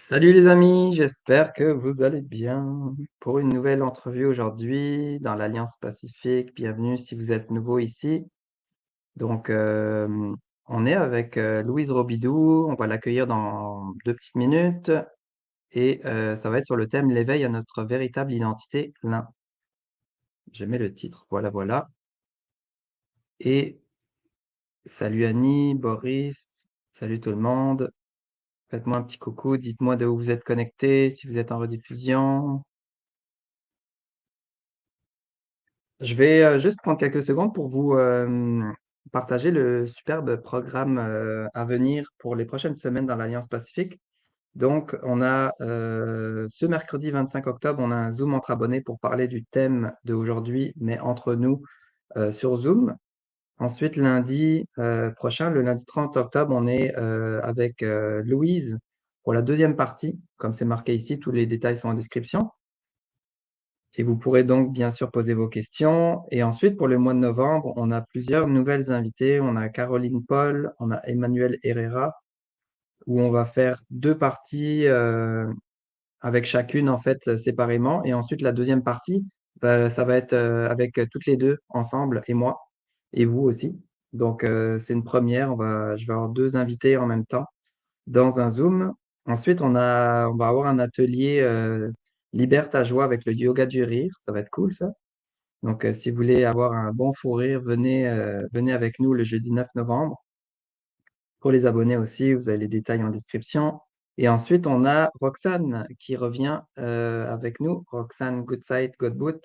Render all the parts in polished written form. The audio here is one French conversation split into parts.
Salut les amis, j'espère que vous allez bien. Pour une nouvelle entrevue aujourd'hui dans l'Alliance Pacifique, bienvenue si vous êtes nouveau ici. Donc, on est avec Louise Robidoux, on va l'accueillir dans 2 petites minutes et ça va être sur le thème l'éveil à notre véritable identité, l'un. Je mets le titre, voilà, voilà. Et salut Annie, Boris, salut tout le monde. Faites-moi un petit coucou, dites-moi de où vous êtes connectés, si vous êtes en rediffusion. Je vais juste prendre quelques secondes pour vous partager le superbe programme à venir pour les prochaines semaines dans l'Alliance Pacifique. Donc, on a ce mercredi 25 octobre, on a un Zoom entre abonnés pour parler du thème d'aujourd'hui, mais entre nous sur Zoom. Ensuite, lundi prochain, le lundi 30 octobre, on est avec Louise pour la deuxième partie. Comme c'est marqué ici, tous les détails sont en description. Et vous pourrez donc bien sûr poser vos questions. Et ensuite, pour le mois de novembre, on a plusieurs nouvelles invités. On a Caroline Paul, on a Emmanuel Herrera, où on va faire 2 parties avec chacune en fait séparément. Et ensuite, la deuxième partie, ça va être avec toutes les deux ensemble et moi et vous aussi. Donc, c'est une première. Je vais avoir 2 invités en même temps dans un Zoom. Ensuite, on va avoir un atelier Libère ta joie avec le yoga du rire. Ça va être cool, ça. Donc, si vous voulez avoir un bon fou rire, venez avec nous le jeudi 9 novembre. Pour les abonnés aussi, vous avez les détails en description. Et ensuite, on a Roxane qui revient avec nous, Roxane Goodside Godbout,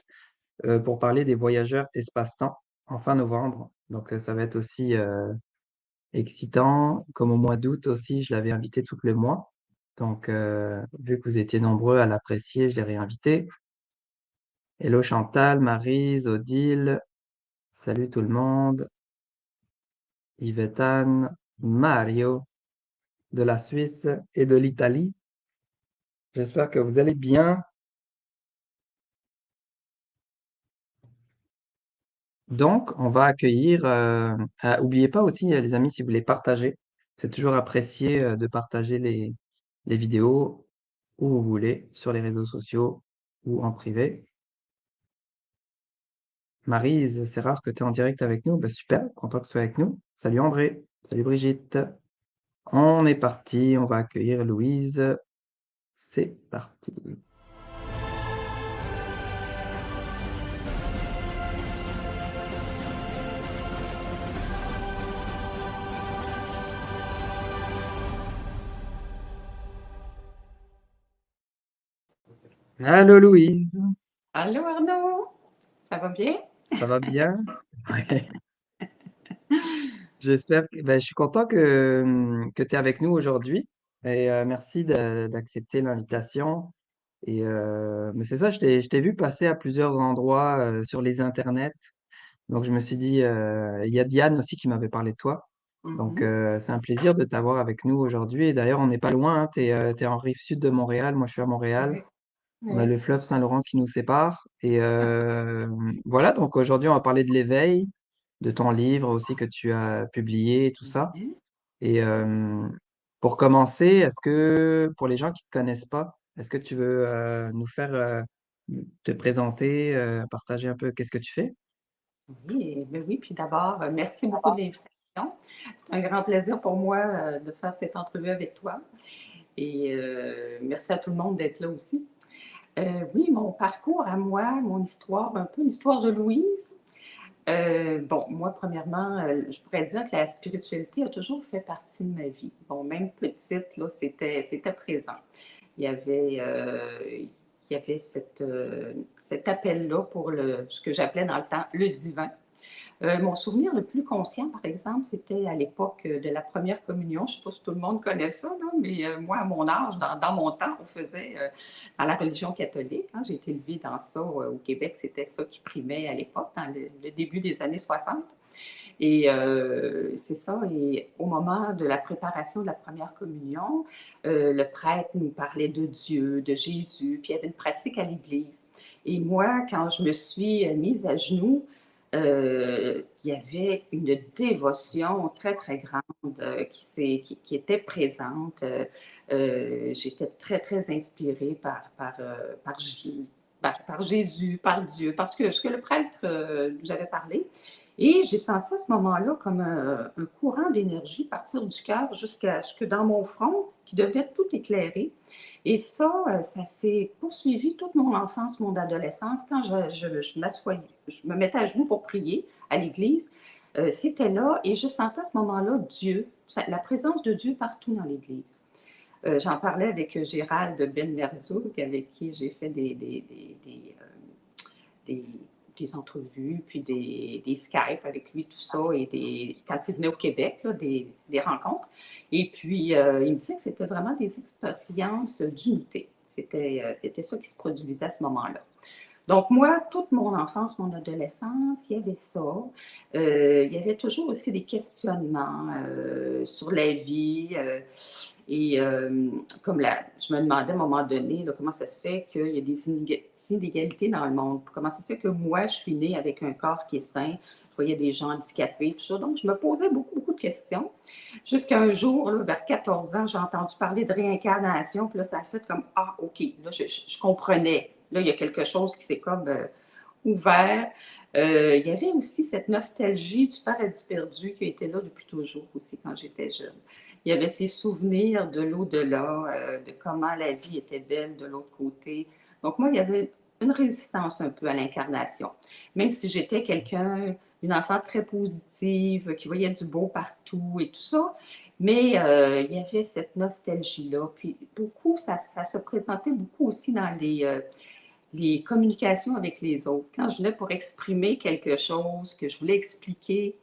pour parler des voyageurs espace-temps en fin novembre. Donc, ça va être aussi excitant, comme au mois d'août aussi, je l'avais invité tout le mois. Donc, vu que vous étiez nombreux à l'apprécier, je l'ai réinvité. Hello Chantal, Maryse, Odile, salut tout le monde. Yvette Anne, Mario de la Suisse et de l'Italie. J'espère que vous allez bien. Donc, on va accueillir. Oubliez pas aussi, les amis, si vous voulez partager, c'est toujours apprécié de partager les vidéos où vous voulez, sur les réseaux sociaux ou en privé. Maryse, c'est rare que tu es en direct avec nous. Ben, super, content que tu sois avec nous. Salut André, salut Brigitte. On est parti, on va accueillir Louise. C'est parti. Allô Louise, Allô Arnaud, ça va bien? ça va bien? Ouais. J'espère que je suis content que tu es avec nous aujourd'hui et merci d'accepter l'invitation. Et mais c'est ça, je t'ai vu passer à plusieurs endroits sur les internets. Donc je me suis dit, il y a Diane aussi qui m'avait parlé de toi. Donc Mhm. c'est un plaisir de t'avoir avec nous aujourd'hui. Et d'ailleurs, on n'est pas loin, hein, tu es en rive sud de Montréal, moi je suis à Montréal. Oui, On a oui. le fleuve Saint-Laurent qui nous sépare. Et voilà, donc aujourd'hui, on va parler de l'éveil, de ton livre aussi que tu as publié, et tout ça. Mhm. Et pour commencer, est-ce que pour les gens qui ne te connaissent pas, est-ce que tu veux nous faire te présenter, partager un peu qu'est-ce que tu fais? Oui, ben oui, puis d'abord, merci beaucoup de l'invitation. C'est un grand plaisir pour moi de faire cette entrevue avec toi. Et merci à tout le monde d'être là aussi. Oui, mon parcours à moi, mon histoire, un peu l'histoire de Louise. Bon, moi, premièrement, je pourrais dire que la spiritualité a toujours fait partie de ma vie. Bon, même petite, là, c'était présent. Il y avait, cet appel-là pour ce que j'appelais dans le temps le divin. Mon souvenir le plus conscient, par exemple, c'était à l'époque de la première communion. Je ne sais pas si tout le monde connaît ça, là, mais moi, à mon âge, dans mon temps, on faisait dans la religion catholique. Hein, j'ai été élevée dans ça au Québec, c'était ça qui primait à l'époque, dans le début des années 60. Et c'est ça. Et au moment de la préparation de la première communion, le prêtre nous parlait de Dieu, de Jésus, puis il y avait une pratique à l'église. Et moi, quand je me suis mise à genoux, il y avait une dévotion très, très grande qui était présente. J'étais très, très inspirée par Jésus, par Dieu, parce que ce que le prêtre nous avait parlé. Et j'ai senti à ce moment-là comme un courant d'énergie partir du cœur jusque dans mon front, qui devenait tout éclairé. Et ça s'est poursuivi toute mon enfance, mon adolescence. Quand je m'assoyais, je me mettais à genoux pour prier à l'église, c'était là et je sentais à ce moment-là Dieu, la présence de Dieu partout dans l'église. J'en parlais avec Gérald Ben Merzouk, avec qui j'ai fait des, des entrevues, puis des Skype avec lui, tout ça, et quand il venait au Québec, là, des rencontres. Et puis, il me disait que c'était vraiment des expériences d'unité. C'était ça qui se produisait à ce moment-là. Donc, moi, toute mon enfance, mon adolescence, il y avait ça. Il y avait toujours aussi des questionnements sur la vie. Et je me demandais à un moment donné, là, comment ça se fait qu'il y a des inégalités dans le monde? Comment ça se fait que moi, je suis née avec un corps qui est sain? Je voyais des gens handicapés, tout ça. Donc, je me posais beaucoup, beaucoup de questions. Jusqu'à un jour, là, vers 14 ans, j'ai entendu parler de réincarnation. Puis là, ça a fait comme, ah, OK, là, je comprenais. Là, il y a quelque chose qui s'est comme ouvert. Il y avait aussi cette nostalgie du paradis perdu qui était là depuis toujours aussi quand j'étais jeune. Il y avait ces souvenirs de l'au-delà, de comment la vie était belle de l'autre côté. Donc moi, il y avait une résistance un peu à l'incarnation. Même si j'étais une enfant très positive, qui voyait du beau partout et tout ça, mais il y avait cette nostalgie-là. Puis beaucoup, ça se présentait beaucoup aussi dans les communications avec les autres. Quand je venais pour exprimer quelque chose que je voulais expliquer,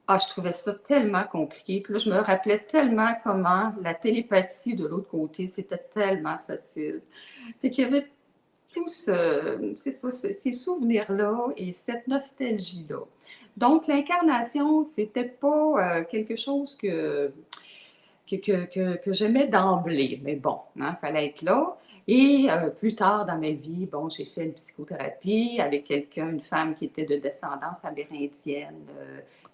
je trouvais ça tellement compliqué. Puis là, je me rappelais tellement comment la télépathie de l'autre côté, c'était tellement facile. Fait qu'il y avait c'est ça, ces souvenirs-là et cette nostalgie-là. Donc, l'incarnation, c'était pas quelque chose que j'aimais d'emblée. Mais bon, il fallait être là. Et plus tard dans ma vie, bon, j'ai fait une psychothérapie avec une femme qui était de descendance amérindienne,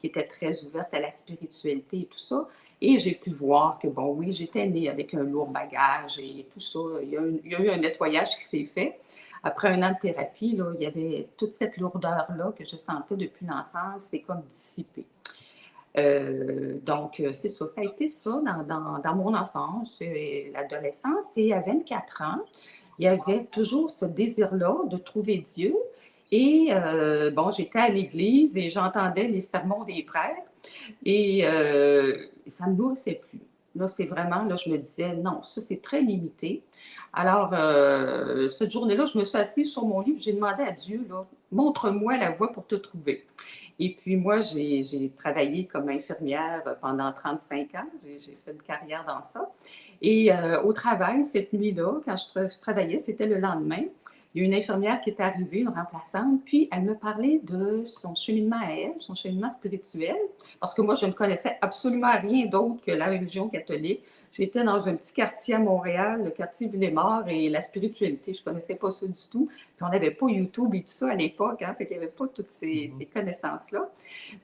qui était très ouverte à la spiritualité et tout ça. Et j'ai pu voir que, bon, oui, j'étais née avec un lourd bagage et tout ça. Il y a eu un nettoyage qui s'est fait. Après un an de thérapie, là, il y avait toute cette lourdeur-là que je sentais depuis l'enfance, c'est comme dissipé. Donc, c'est ça. Ça a été ça dans mon enfance et l'adolescence. Et à 24 ans, il y avait toujours ce désir-là de trouver Dieu. Et bon, j'étais à l'église et j'entendais les sermons des prêtres et ça ne me nourrissait plus. Là, c'est vraiment, là, je me disais, non, ça, c'est très limité. Alors, cette journée-là, je me suis assise sur mon lit et j'ai demandé à Dieu, là, montre-moi la voie pour te trouver. Et puis moi, j'ai travaillé comme infirmière pendant 35 ans. J'ai fait une carrière dans ça. Et au travail, cette nuit-là, quand je travaillais, c'était le lendemain, il y a une infirmière qui est arrivée, une remplaçante, puis elle me parlait de son cheminement à elle, son cheminement spirituel, parce que moi, je ne connaissais absolument rien d'autre que la religion catholique. J'étais dans un petit quartier à Montréal, le quartier Villemort, et la spiritualité, je ne connaissais pas ça du tout. Puis on n'avait pas YouTube et tout ça à l'époque, hein, fait qu'il n'y avait pas toutes ces connaissances-là.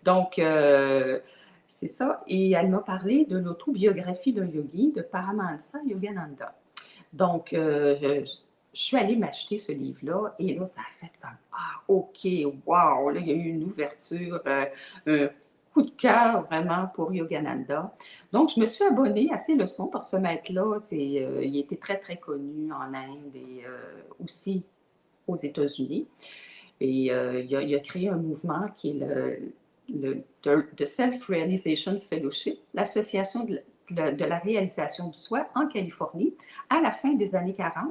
Donc, c'est ça. Et elle m'a parlé de l'autobiographie d'un yogi, de Paramahansa Yogananda. Donc, je suis allée m'acheter ce livre-là et là, ça a fait comme OK, wow! Là, il y a eu une ouverture, un coup de cœur vraiment pour Yogananda. Donc, je me suis abonnée à ses leçons parce que ce maître-là, il était très, très connu en Inde et aussi aux États-Unis. Et il a créé un mouvement qui est The Self-Realization Fellowship, l'association de la réalisation du soi en Californie à la fin des années 40.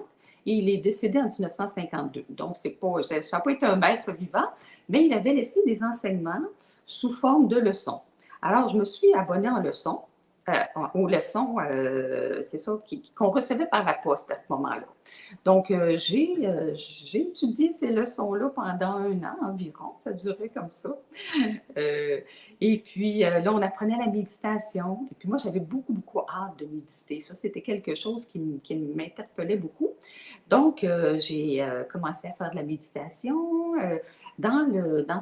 Et il est décédé en 1952. Donc, ça n'a pas été un maître vivant, mais il avait laissé des enseignements sous forme de leçons. Alors, je me suis abonnée aux leçons, c'est ça, qu'on recevait par la poste à ce moment-là. Donc, j'ai étudié ces leçons-là pendant 1 an environ. Ça durait comme ça. Et puis, là, on apprenait la méditation. Et puis, moi, j'avais beaucoup, beaucoup hâte de méditer. Ça, c'était quelque chose qui m'interpellait beaucoup. Donc, j'ai commencé à faire de la méditation. Dans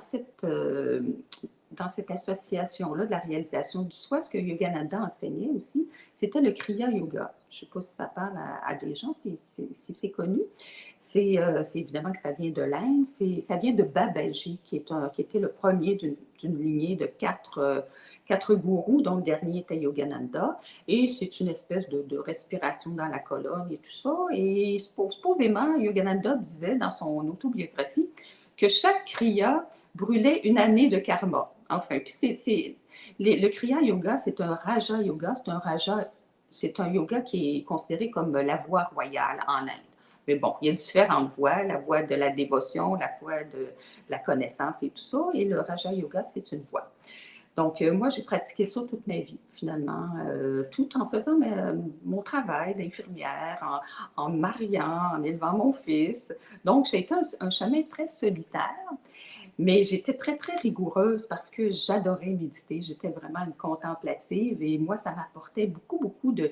cette association-là de la réalisation du soi, ce que Yogananda enseignait aussi, c'était le Kriya Yoga. Je ne sais pas si ça parle à des gens, si c'est connu. C'est évidemment que ça vient de l'Inde, ça vient de Babaji, qui était le premier d'une lignée de quatre gourous, dont le dernier était Yogananda. Et c'est une espèce de respiration dans la colonne et tout ça. Et supposément, Yogananda disait dans son autobiographie que chaque kriya brûlait une année de karma. Enfin, puis le Kriya Yoga, c'est un Raja Yoga. C'est un yoga qui est considéré comme la voie royale en Inde. Mais bon, il y a différentes voies, la voie de la dévotion, la voie de la connaissance et tout ça. Et le Raja Yoga, c'est une voie. Donc, moi, j'ai pratiqué ça toute ma vie, finalement, tout en faisant mon travail d'infirmière, en me mariant, en élevant mon fils. Donc, j'ai été un chemin très solitaire. Mais j'étais très, très rigoureuse parce que j'adorais méditer. J'étais vraiment une contemplative et moi, ça m'apportait beaucoup, beaucoup de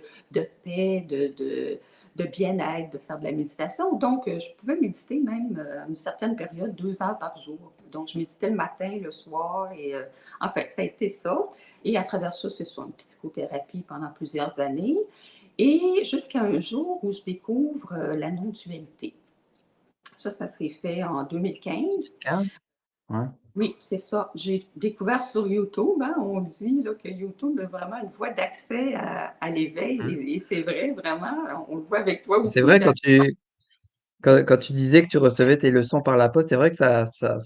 paix, de bien-être, de faire de la méditation. Donc, je pouvais méditer même à une certaine période, 2 heures par jour. Donc, je méditais le matin, le soir et en fait, ça a été ça. Et à travers ça, c'est ça, une psychothérapie pendant plusieurs années. Et jusqu'à un jour où je découvre la non-dualité. Ça s'est fait en 2015. 15? Ouais. Oui, c'est ça. J'ai découvert sur YouTube, hein, on dit là, que YouTube est vraiment une voie d'accès à l'éveil. Mm. Et c'est vrai, vraiment, on le voit avec toi C'est aussi. vrai, quand tu disais que tu recevais tes leçons par la poste, c'est vrai que ça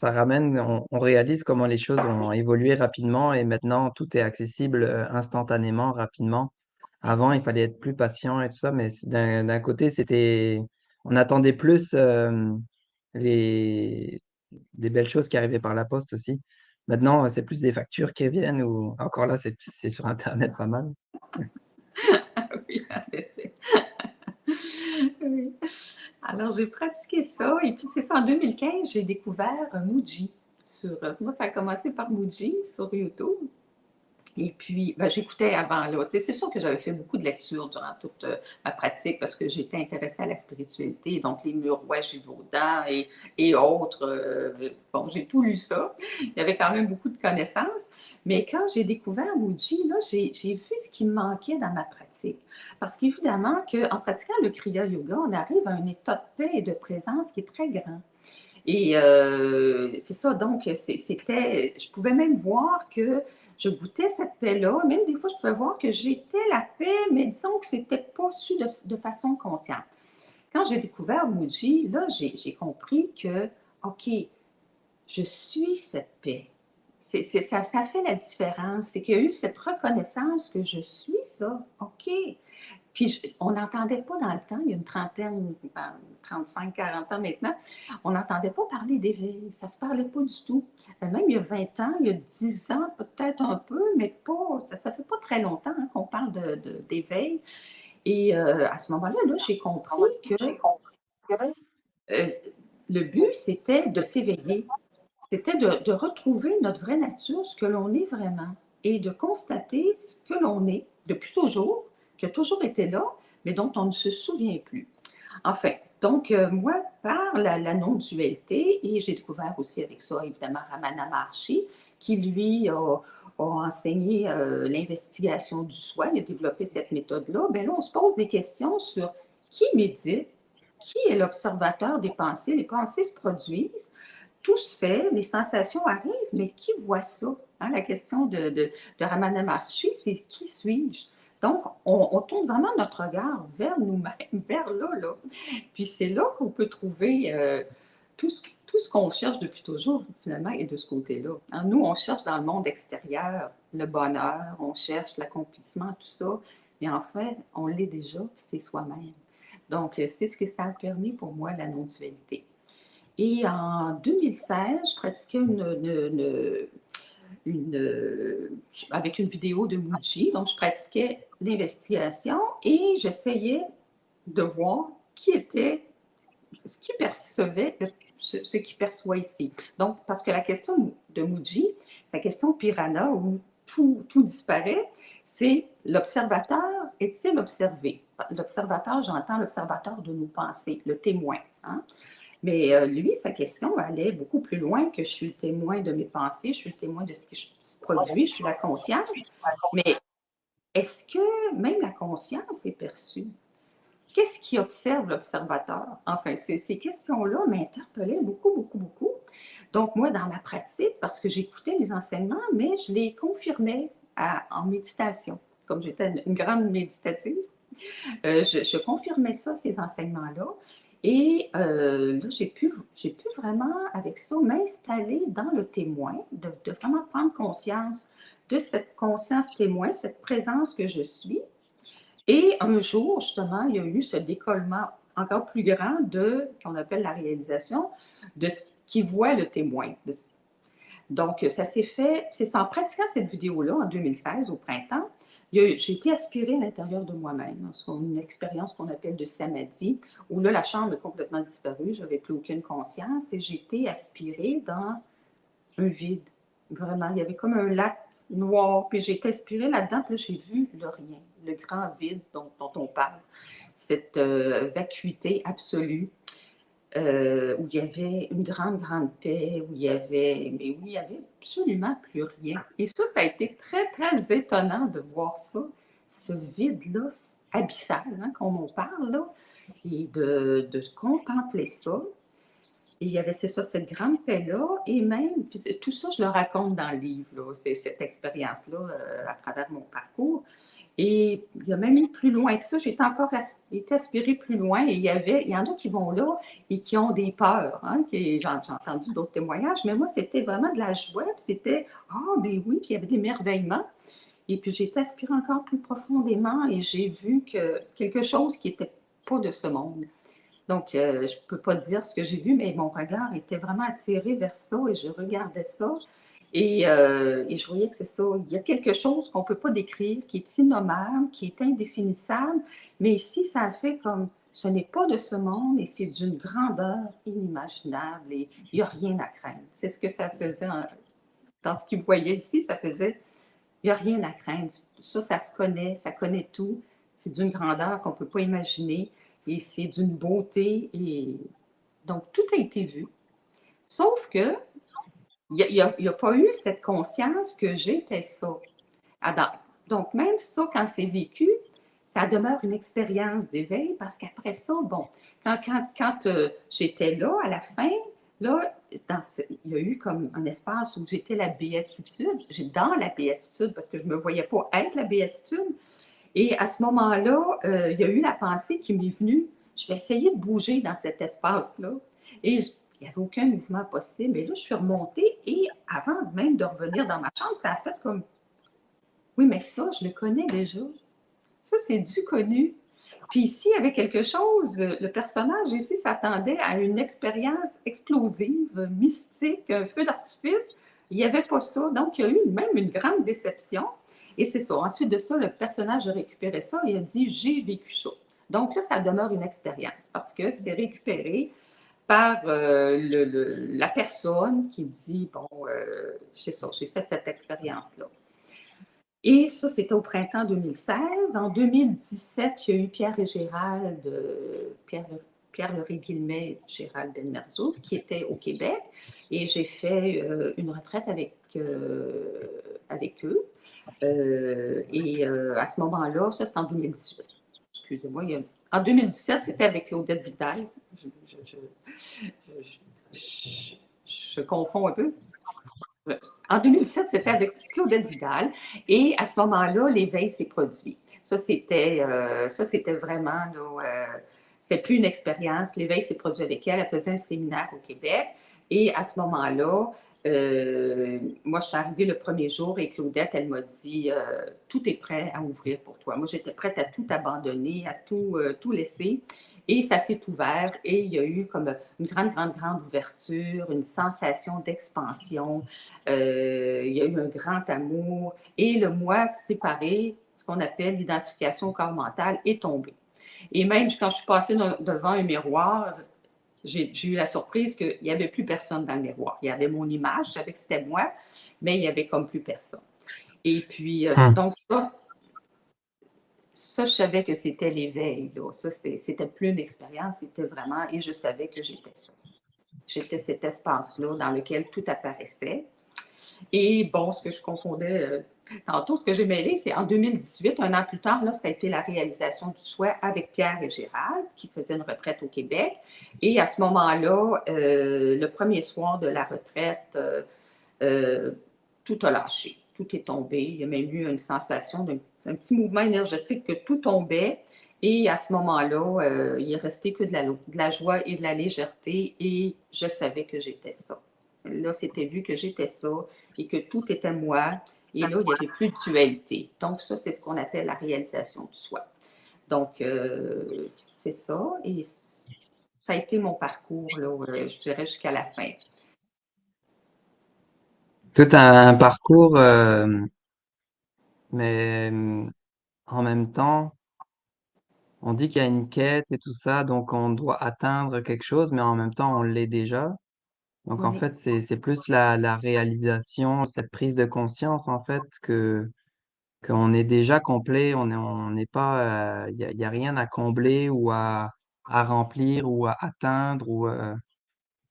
ramène, on réalise comment les choses ont évolué rapidement et maintenant tout est accessible instantanément, rapidement. Avant, il fallait être plus patient et tout ça, mais d'un côté, on attendait plus les, des belles choses qui arrivaient par la poste aussi. Maintenant, c'est plus des factures qui viennent ou encore là, c'est sur Internet pas mal. Oui, en effet. Oui. Alors, j'ai pratiqué ça. Et puis, c'est ça, en 2015, j'ai découvert Muji. Moi, ça a commencé par Muji sur YouTube. Et puis, ben, j'écoutais avant là. Tu sais, c'est sûr que j'avais fait beaucoup de lectures durant toute ma pratique parce que j'étais intéressée à la spiritualité, donc les Murois Gévaudan et autres. Bon, j'ai tout lu ça. Il y avait quand même beaucoup de connaissances. Mais quand j'ai découvert Muji, là, j'ai vu ce qui me manquait dans ma pratique. Parce qu'évidemment, en pratiquant le Kriya Yoga, on arrive à un état de paix et de présence qui est très grand. Et c'est ça, donc, je pouvais même voir que je goûtais cette paix-là. Même des fois, je pouvais voir que j'étais la paix, mais disons que c'était pas su de façon consciente. Quand j'ai découvert Muji, là, j'ai compris que, OK, je suis cette paix. Ça fait la différence. C'est qu'il y a eu cette reconnaissance que je suis ça. OK. Puis on n'entendait pas dans le temps, il y a une trentaine, 35, 40 ans maintenant, on n'entendait pas parler d'éveil. Ça ne se parlait pas du tout. Même il y a 20 ans, il y a 10 ans, peut-être un peu, mais pas, ça ne fait pas très longtemps hein, qu'on parle d'éveil. Et à ce moment-là, j'ai compris que euh, le but, c'était de s'éveiller. C'était de retrouver notre vraie nature, ce que l'on est vraiment, et de constater ce que l'on est depuis toujours, qui a toujours été là, mais dont on ne se souvient plus. Enfin, donc, moi, par la non-dualité, et j'ai découvert aussi avec ça, évidemment, Ramana Maharshi, qui, lui, a enseigné l'investigation du soi, il a développé cette méthode-là, bien là, on se pose des questions sur qui médite, qui est l'observateur des pensées. Les pensées se produisent, tout se fait, les sensations arrivent, mais qui voit ça? Hein, la question de Ramana Maharshi, c'est qui suis-je? Donc, on tourne vraiment notre regard vers nous-mêmes, vers là, là. Puis c'est là qu'on peut trouver tout ce qu'on cherche depuis toujours, finalement, est de ce côté-là. Hein, nous, on cherche dans le monde extérieur le bonheur, on cherche l'accomplissement, tout ça. Mais en fait, on l'est déjà, puis c'est soi-même. Donc, c'est ce que ça a permis pour moi, la non-dualité. Et en 2016, je pratiquais avec une vidéo de Muji. Donc, je pratiquais l'investigation et j'essayais de voir qui était, ce qui percevait, ce qui perçoit ici. Donc, parce que la question de Muji, sa question piranha, où tout disparaît, c'est l'observateur est-il observé? l'observateur, j'entends l'observateur de nos pensées, le témoin. Hein? Mais lui, sa question allait beaucoup plus loin que je suis le témoin de mes pensées, je suis le témoin de ce qui se produit, je suis la conscience. Mais est-ce que même la conscience est perçue? Qu'est-ce qui observe l'observateur? Enfin, ces questions-là m'interpellaient beaucoup, beaucoup, beaucoup. Donc, moi, dans ma pratique, parce que j'écoutais les enseignements, mais je les confirmais en méditation. Comme j'étais une grande méditative, je confirmais ça, ces enseignements-là. Et là, j'ai pu vraiment, avec ça, m'installer dans le témoin, de vraiment prendre conscience de cette conscience témoin, cette présence que je suis. Et un jour, justement, il y a eu ce décollement encore plus grand qu'on appelle la réalisation, de ce qui voit le témoin. Donc, ça s'est fait, c'est ça, en pratiquant cette vidéo-là, en 2016, au printemps, j'ai été aspirée à l'intérieur de moi-même. C'est une expérience qu'on appelle de samadhi, où là, la chambre est complètement disparue, je n'avais plus aucune conscience, et j'ai été aspirée dans un vide. Vraiment, il y avait comme un lac noir, puis j'ai été aspirée là-dedans, puis là, j'ai vu le rien, le grand vide dont on parle, cette vacuité absolue. Où il y avait une grande, grande paix, où il y avait absolument plus rien. Et ça a été très, très étonnant de voir ça, ce vide-là abyssal, hein, comme on parle, là, et de contempler ça. Et il y avait, c'est ça, cette grande paix-là, et même, puis tout ça, je le raconte dans le livre, là, c'est cette expérience-là à travers mon parcours. Et il y a même eu plus loin que ça, j'ai été aspirée plus loin, et il y en a qui vont là et qui ont des peurs, hein, j'ai entendu d'autres témoignages, mais moi, c'était vraiment de la joie, puis c'était « Ah, ben oui », puis il y avait des merveillements. Et puis j'ai été aspirée encore plus profondément et j'ai vu que quelque chose qui n'était pas de ce monde. Donc, je ne peux pas dire ce que j'ai vu, mais mon regard était vraiment attiré vers ça et je regardais ça. Et je voyais que c'est ça. Il y a quelque chose qu'on ne peut pas décrire, qui est innommable, qui est indéfinissable, mais ici, ça a fait comme ce n'est pas de ce monde et c'est d'une grandeur inimaginable et il n'y a rien à craindre. C'est ce que ça faisait dans ce qu'il voyait ici, ça faisait il n'y a rien à craindre. Ça se connaît, ça connaît tout. C'est d'une grandeur qu'on ne peut pas imaginer et c'est d'une beauté. Et donc, tout a été vu. Sauf que il n'y a pas eu cette conscience que j'étais ça. Donc, même ça, quand c'est vécu, ça demeure une expérience d'éveil parce qu'après ça, bon, quand j'étais là, à la fin, là, il y a eu comme un espace où j'étais la béatitude. J'étais dans la béatitude parce que je ne me voyais pas être la béatitude. Et à ce moment-là, il y a eu la pensée qui m'est venue, je vais essayer de bouger dans cet espace-là. Et il n'y avait aucun mouvement possible. Et là, je suis remontée et avant même de revenir dans ma chambre, ça a fait comme, oui, mais ça, je le connais déjà. Ça, c'est du connu. Puis ici, il y avait quelque chose, le personnage ici s'attendait à une expérience explosive, mystique, un feu d'artifice. Il n'y avait pas ça. Donc, il y a eu même une grande déception. Et c'est ça. Ensuite de ça, le personnage a récupéré ça et a dit « j'ai vécu ça ». Donc là, ça demeure une expérience parce que c'est récupéré par la personne qui dit « bon, c'est ça, j'ai fait cette expérience-là ». Et ça, c'était au printemps 2016. En 2017, il y a eu Pierre et Gérald, Pierre Leray-Guillemet, Gérald Benmerzo, qui étaient au Québec. Et j'ai fait une retraite avec eux. À ce moment-là, ça, c'était en 2018. Excusez-moi. En 2017, c'était avec Claudette Vidal. Je confonds un peu. En 2017, c'était avec Claudette Vidal. Et à ce moment-là, l'éveil s'est produit. Ça, c'était vraiment, c'était plus une expérience. L'éveil s'est produit avec elle. Elle faisait un séminaire au Québec. Et à ce moment-là, moi, je suis arrivée le premier jour et Claudette, elle m'a dit tout est prêt à ouvrir pour toi. Moi, j'étais prête à tout abandonner, à tout laisser. Et ça s'est ouvert et il y a eu comme une grande, grande, grande ouverture, une sensation d'expansion. Il y a eu un grand amour et le moi séparé, ce qu'on appelle l'identification au corps mental, est tombé. Et même quand je suis passée devant un miroir, j'ai eu la surprise qu'il n'y avait plus personne dans le miroir. Il y avait mon image, je savais que c'était moi, mais il n'y avait comme plus personne. Et puis, donc ça, Ça, je savais que c'était l'éveil, là. Ça, c'était plus une expérience, c'était vraiment, et je savais que j'étais ça. J'étais cet espace-là dans lequel tout apparaissait. Et bon, ce que je confondais tantôt, ce que j'ai mêlé, c'est en 2018, un an plus tard, là, ça a été la réalisation du souhait avec Pierre et Gérald, qui faisaient une retraite au Québec. Et à ce moment-là, le premier soir de la retraite, euh, tout a lâché, tout est tombé. Il y a même eu une sensation d'un petit mouvement énergétique que tout tombait. Et à ce moment-là, il est resté que de la joie et de la légèreté. Et je savais que j'étais ça. Là, c'était vu que j'étais ça et que tout était moi. Et là, il n'y avait plus de dualité. Donc, ça, c'est ce qu'on appelle la réalisation du soi. Donc, c'est ça. Et ça a été mon parcours, là, je dirais, jusqu'à la fin. Tout un parcours, mais en même temps, on dit qu'il y a une quête et tout ça, donc on doit atteindre quelque chose, mais en même temps, on l'est déjà. Donc en Oui, fait, c'est plus la réalisation, cette prise de conscience en fait que qu'on est déjà complet, on n'est pas, il y a rien à combler ou à remplir ou à atteindre ou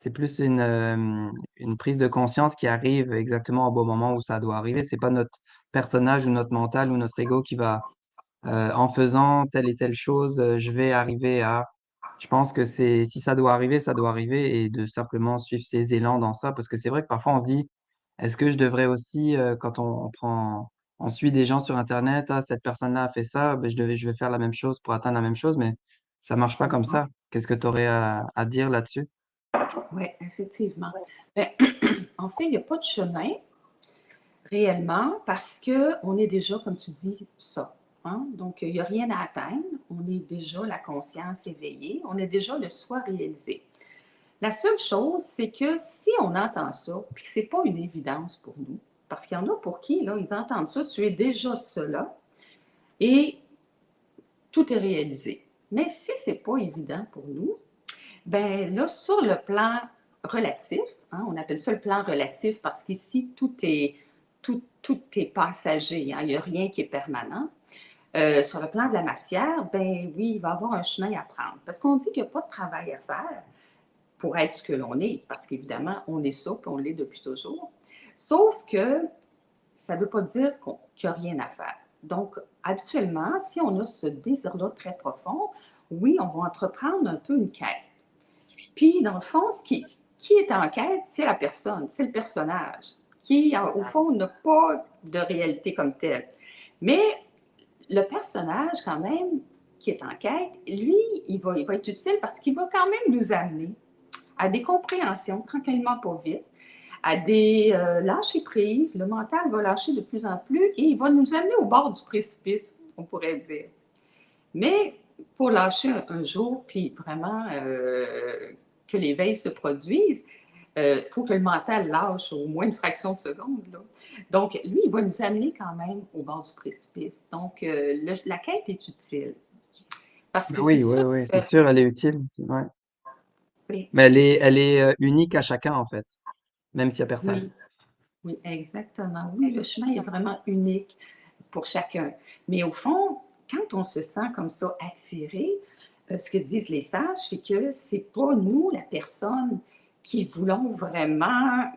c'est plus une prise de conscience qui arrive exactement au bon moment où ça doit arriver. C'est pas notre personnage ou notre mental ou notre ego qui va en faisant telle et telle chose, je vais arriver à. Je pense que c'est si ça doit arriver et de simplement suivre ses élans dans ça, parce que c'est vrai que parfois on se dit, est-ce que je devrais aussi, quand on suit des gens sur Internet, ah, cette personne-là a fait ça, ben, je vais faire la même chose pour atteindre la même chose, mais ça marche pas comme ça. Qu'est-ce que tu aurais à dire là-dessus? oui, effectivement. Ben, en fait, il n'y a pas de chemin réellement parce qu'on est déjà, comme tu dis, ça. Hein? Donc, il n'y a rien à atteindre. On est déjà la conscience éveillée. On est déjà le soi réalisé. La seule chose, c'est que si on entend ça, puis que ce n'est pas une évidence pour nous, parce qu'il y en a pour qui, là, ils entendent ça, tu es déjà cela, et tout est réalisé. Mais si ce n'est pas évident pour nous, ben là, sur le plan relatif, hein, on appelle ça le plan relatif parce qu'ici, tout est passager, hein, il n'y a rien qui est permanent. Sur le plan de la matière, ben oui, il va y avoir un chemin à prendre. Parce qu'on dit qu'il n'y a pas de travail à faire pour être ce que l'on est, parce qu'évidemment, on est ça, puis on l'est depuis toujours. Sauf que ça ne veut pas dire qu'il n'y a rien à faire. Donc, habituellement, si on a ce désir-là très profond, oui, on va entreprendre un peu une quête. Puis, dans le fond, qui est en quête, c'est la personne, c'est le personnage, qui, au fond, n'a pas de réalité comme telle. Mais le personnage, quand même, qui est en quête, lui, il va être utile parce qu'il va quand même nous amener à des compréhensions, tranquillement, pas vite, à des lâcher prises. Le mental va lâcher de plus en plus et il va nous amener au bord du précipice, on pourrait dire. Mais pour lâcher un jour, puis vraiment que l'éveil se produise, il faut que le mental lâche au moins une fraction de seconde. Là. Donc, lui, il va nous amener quand même au bord du précipice. Donc, la quête est utile. Parce que c'est Oui, oui, sûr oui, que c'est sûr, elle est utile. Ouais. oui, Mais c'est sûr. elle est unique à chacun en fait, même s'il y a personne. Oui, oui, exactement. Oui, le chemin est vraiment unique pour chacun. Mais au fond, quand on se sent comme ça attiré, ce que disent les sages, c'est que c'est pas nous, la personne, qui voulons vraiment,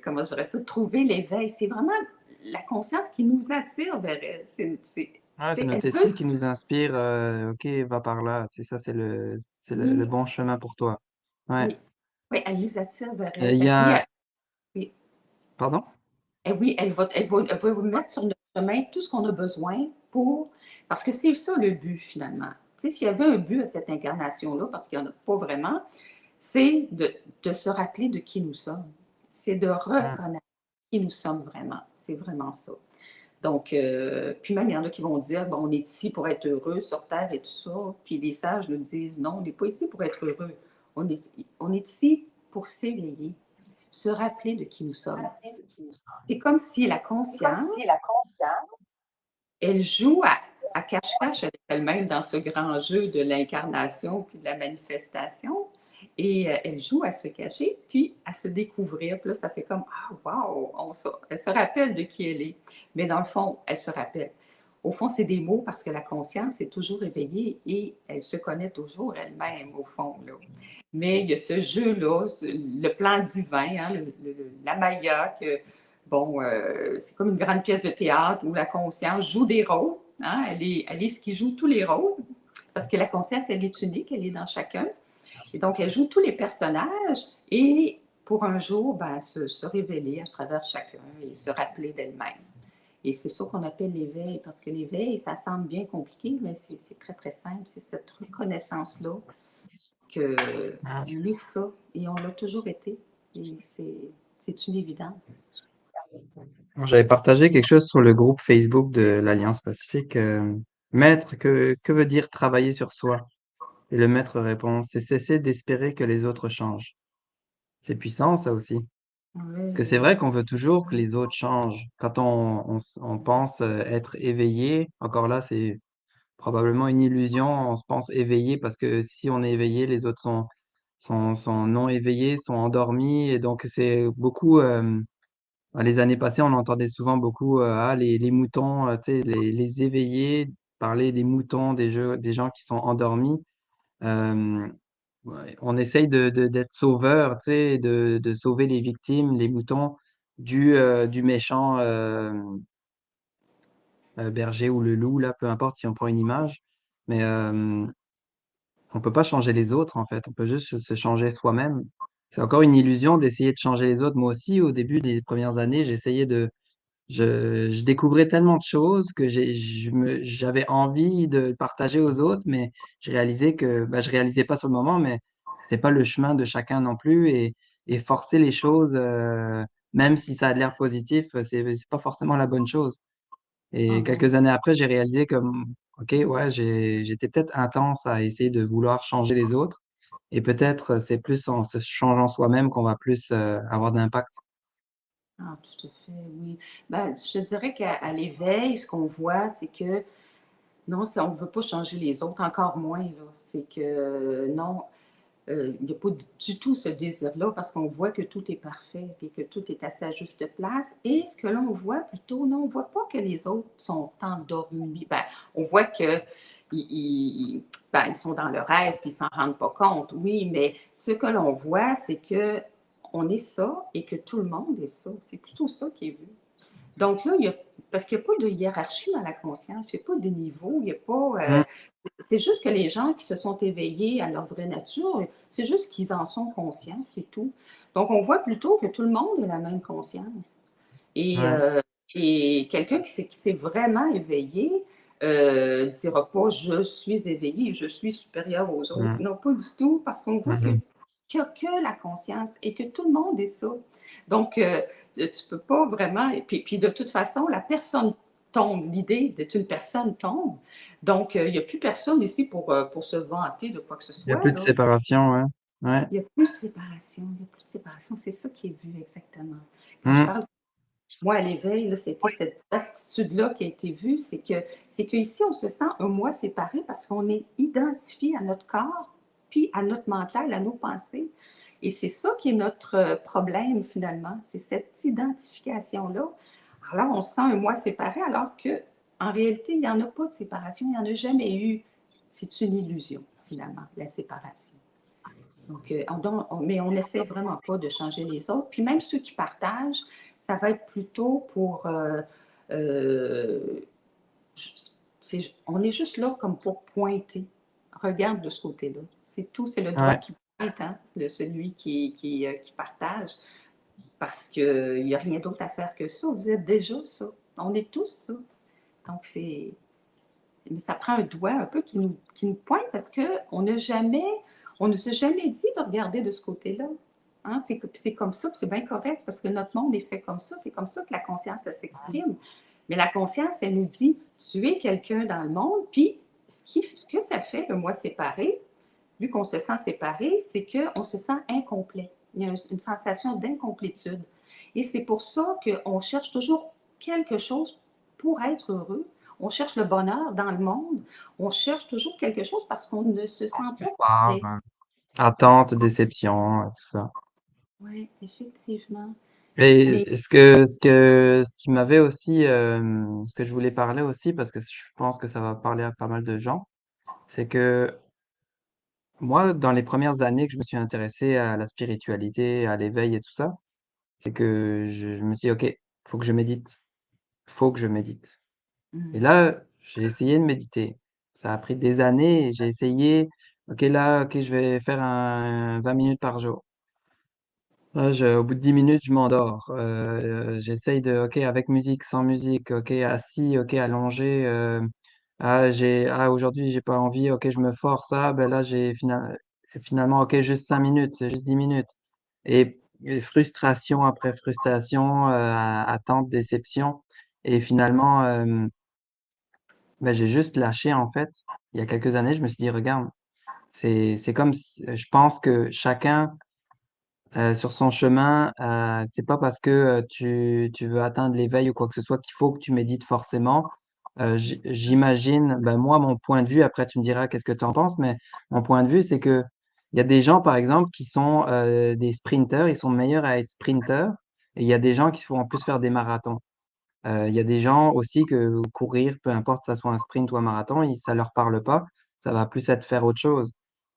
comment je dirais ça, trouver l'éveil. C'est vraiment la conscience qui nous attire vers elle. Ouais, c'est Elle notre veut, esprit qui nous inspire, ok, va par là. C'est ça, c'est le oui, bon chemin pour toi. Ouais. oui, oui, elle nous attire vers elle. Il y Fait que oui, a, oui, pardon? oui, elle va vous mettre sur notre chemin tout ce qu'on a besoin pour, parce que c'est ça le but finalement. Tu sais, s'il y avait un but à cette incarnation-là, parce qu'il n'y en a pas vraiment, c'est de se rappeler de qui nous sommes. C'est de Hmm. reconnaître qui nous sommes vraiment. C'est vraiment ça. Donc, puis même, il y en a qui vont dire, bon, on est ici pour être heureux sur Terre et tout ça. Puis les sages nous disent, non, on n'est pas ici pour être heureux. On est ici pour s'éveiller, se rappeler de qui nous sommes. C'est comme si la conscience, elle joue à cache-cache avec elle-même dans ce grand jeu de l'incarnation puis de la manifestation. Et elle joue à se cacher, puis à se découvrir. Puis là, ça fait comme, ah, wow, elle se rappelle de qui elle est. Mais dans le fond, elle se rappelle. au fond, c'est des mots parce que la conscience est toujours éveillée et elle se connaît toujours elle-même, au fond, là. Mais il y a ce jeu-là, le plan divin, hein, la Maya, que, bon, c'est comme une grande pièce de théâtre où la conscience joue des rôles. Hein, elle est ce qui joue tous les rôles, parce que la conscience, elle est unique, elle est dans chacun. Et donc, elle joue tous les personnages et pour un jour, ben, se révéler à travers chacun et se rappeler d'elle-même. Et c'est ça qu'on appelle l'éveil, parce que l'éveil, ça semble bien compliqué, mais c'est très, très simple. C'est cette reconnaissance-là qu'on est ça, et on l'a toujours été. Et c'est une évidence. J'avais partagé quelque chose sur le groupe Facebook de l'Alliance Pacifique. Maître, que veut dire travailler sur soi? Et le maître répond, c'est cesser d'espérer que les autres changent. C'est puissant, ça aussi. Parce que Oui, c'est vrai qu'on veut toujours que les autres changent. Quand on pense être éveillé, encore là, c'est probablement une illusion. On se pense éveillé parce que si on est éveillé, les autres sont non éveillés, sont endormis. Et donc, c'est beaucoup, dans les années passées, on entendait souvent beaucoup les moutons, tu sais, les éveillés, parler des moutons, des gens qui sont endormis. Euh, ouais, on essaye d'être sauveur, tu sais, de sauver les victimes, les moutons, du méchant berger ou le loup, là, peu importe si on prend une image. Mais on peut pas changer les autres, en fait. On peut juste se changer soi-même. C'est encore une illusion d'essayer de changer les autres. Moi aussi, au début des premières années, j'essayais je découvrais tellement de choses que j'avais envie de partager aux autres, mais je réalisais que, bah, je réalisais pas sur le moment, mais c'était pas le chemin de chacun non plus et forcer les choses, même si ça a l'air positif, c'est pas forcément la bonne chose. ah Et non. quelques années après, j'ai réalisé comme, OK, ouais, j'étais peut-être intense à essayer de vouloir changer les autres. Et peut-être c'est plus en se changeant soi-même qu'on va plus avoir d'impact. Ah, tout à fait, oui. Ben, je te dirais qu'à l'éveil, ce qu'on voit, c'est que non, on ne veut pas changer les autres, encore moins, là. C'est que non, il n'y a pas du tout ce désir-là parce qu'on voit que tout est parfait et que tout est à sa juste place. Et ce que l'on voit plutôt, non, on ne voit pas que les autres sont endormis. Ben, on voit que ben, ils sont dans le rêve puis ils s'en rendent pas compte, oui, mais ce que l'on voit, c'est que on est ça et que tout le monde est ça. C'est plutôt ça qui est vu. Donc là, parce qu'il n'y a pas de hiérarchie dans la conscience, il n'y a pas de niveau, il n'y a pas. Mm, C'est juste que les gens qui se sont éveillés à leur vraie nature, c'est juste qu'ils en sont conscients, c'est tout. Donc on voit plutôt que tout le monde a la même conscience. Et, ouais. euh, et quelqu'un qui s'est vraiment éveillé ne dira pas je suis éveillé, je suis supérieur aux autres. Mm, Non, pas du tout, parce qu'on voit mhm. qu'il n'y a que la conscience et que tout le monde est ça. Donc, tu peux pas vraiment. Puis de toute façon, la personne tombe. L'idée d'être une personne tombe. Donc, il n'y a plus personne ici pour se vanter de quoi que ce Il y a soit, plus de là. séparation, ouais. Ouais. Il n'y a plus de séparation. Il n'y a plus de séparation. C'est ça qui est vu exactement. Quand je Mm, parle, moi, à l'éveil, là, c'était cette attitude-là qui a été vue. C'est qu'ici, on se sent un moi séparé parce qu'on est identifié à notre corps, puis à notre mental, à nos pensées. Et c'est ça qui est notre problème, finalement. C'est cette identification-là. Alors, on se sent un moi séparé, alors que en réalité, il n'y en a pas de séparation. Il n'y en a jamais eu. C'est une illusion, finalement, la séparation. Donc, mais on n'essaie vraiment pas de changer les autres. Puis même ceux qui partagent, ça va être plutôt pour... euh, on est juste là comme pour pointer. Regarde de ce côté-là. C'est tout, c'est le doigt ouais. qui pointe, hein, celui qui partage, parce qu'il n'y a rien d'autre à faire que ça. Vous êtes déjà ça. On est tous ça. Donc, mais ça prend un doigt un peu qui nous pointe parce qu'on n'a jamais, on ne s'est jamais dit de regarder de ce côté-là. Hein? C'est comme ça, c'est bien correct parce que notre monde est fait comme ça. C'est comme ça que la conscience s'exprime. Mais la conscience, elle nous dit, tu es quelqu'un dans le monde, puis ce que ça fait, le moi séparé, vu qu'on se sent séparé, c'est qu'on se sent incomplet. Il y a une sensation d'incomplétude. Et c'est pour ça qu'on cherche toujours quelque chose pour être heureux. On cherche le bonheur dans le monde. On cherche toujours quelque chose parce qu'on ne se sent pas Espoir, complet. attente, déception, tout ça. Oui, effectivement. Et Mais ce qui m'avait aussi, ce que je voulais parler aussi, parce que je pense que ça va parler à pas mal de gens, c'est que moi, dans les premières années que je me suis intéressé à la spiritualité, à l'éveil et tout ça, c'est que je me suis dit: «OK, faut que je médite, faut que je médite». Et mmh, là, j'ai essayé de méditer. Ça a pris des années et j'ai essayé, OK, là, OK, je vais faire un 20 minutes par jour. Là, au bout de 10 minutes, je m'endors. J'essaye de OK, avec musique, sans musique, OK, assis, OK, allongé, aujourd'hui, j'ai pas envie, OK, je me force. Ah, ben là, finalement, OK, juste 5 minutes, juste 10 minutes et frustration après frustration, attente, déception et finalement, j'ai juste lâché, en fait. Il y a quelques années, je me suis dit: «Regarde, c'est comme si» je pense que chacun sur son chemin, c'est pas parce que, tu veux atteindre l'éveil ou quoi que ce soit qu'il faut que tu médites forcément. J'imagine, moi, mon point de vue, après tu me diras qu'est-ce que tu en penses, mais mon point de vue, c'est qu'il y a des gens, par exemple, qui sont, des sprinteurs, ils sont meilleurs à être sprinteurs et il y a des gens qui vont plus faire des marathons. Il y a des gens aussi que courir, peu importe, ça soit un sprint ou un marathon, ça leur parle pas, ça va plus être faire autre chose.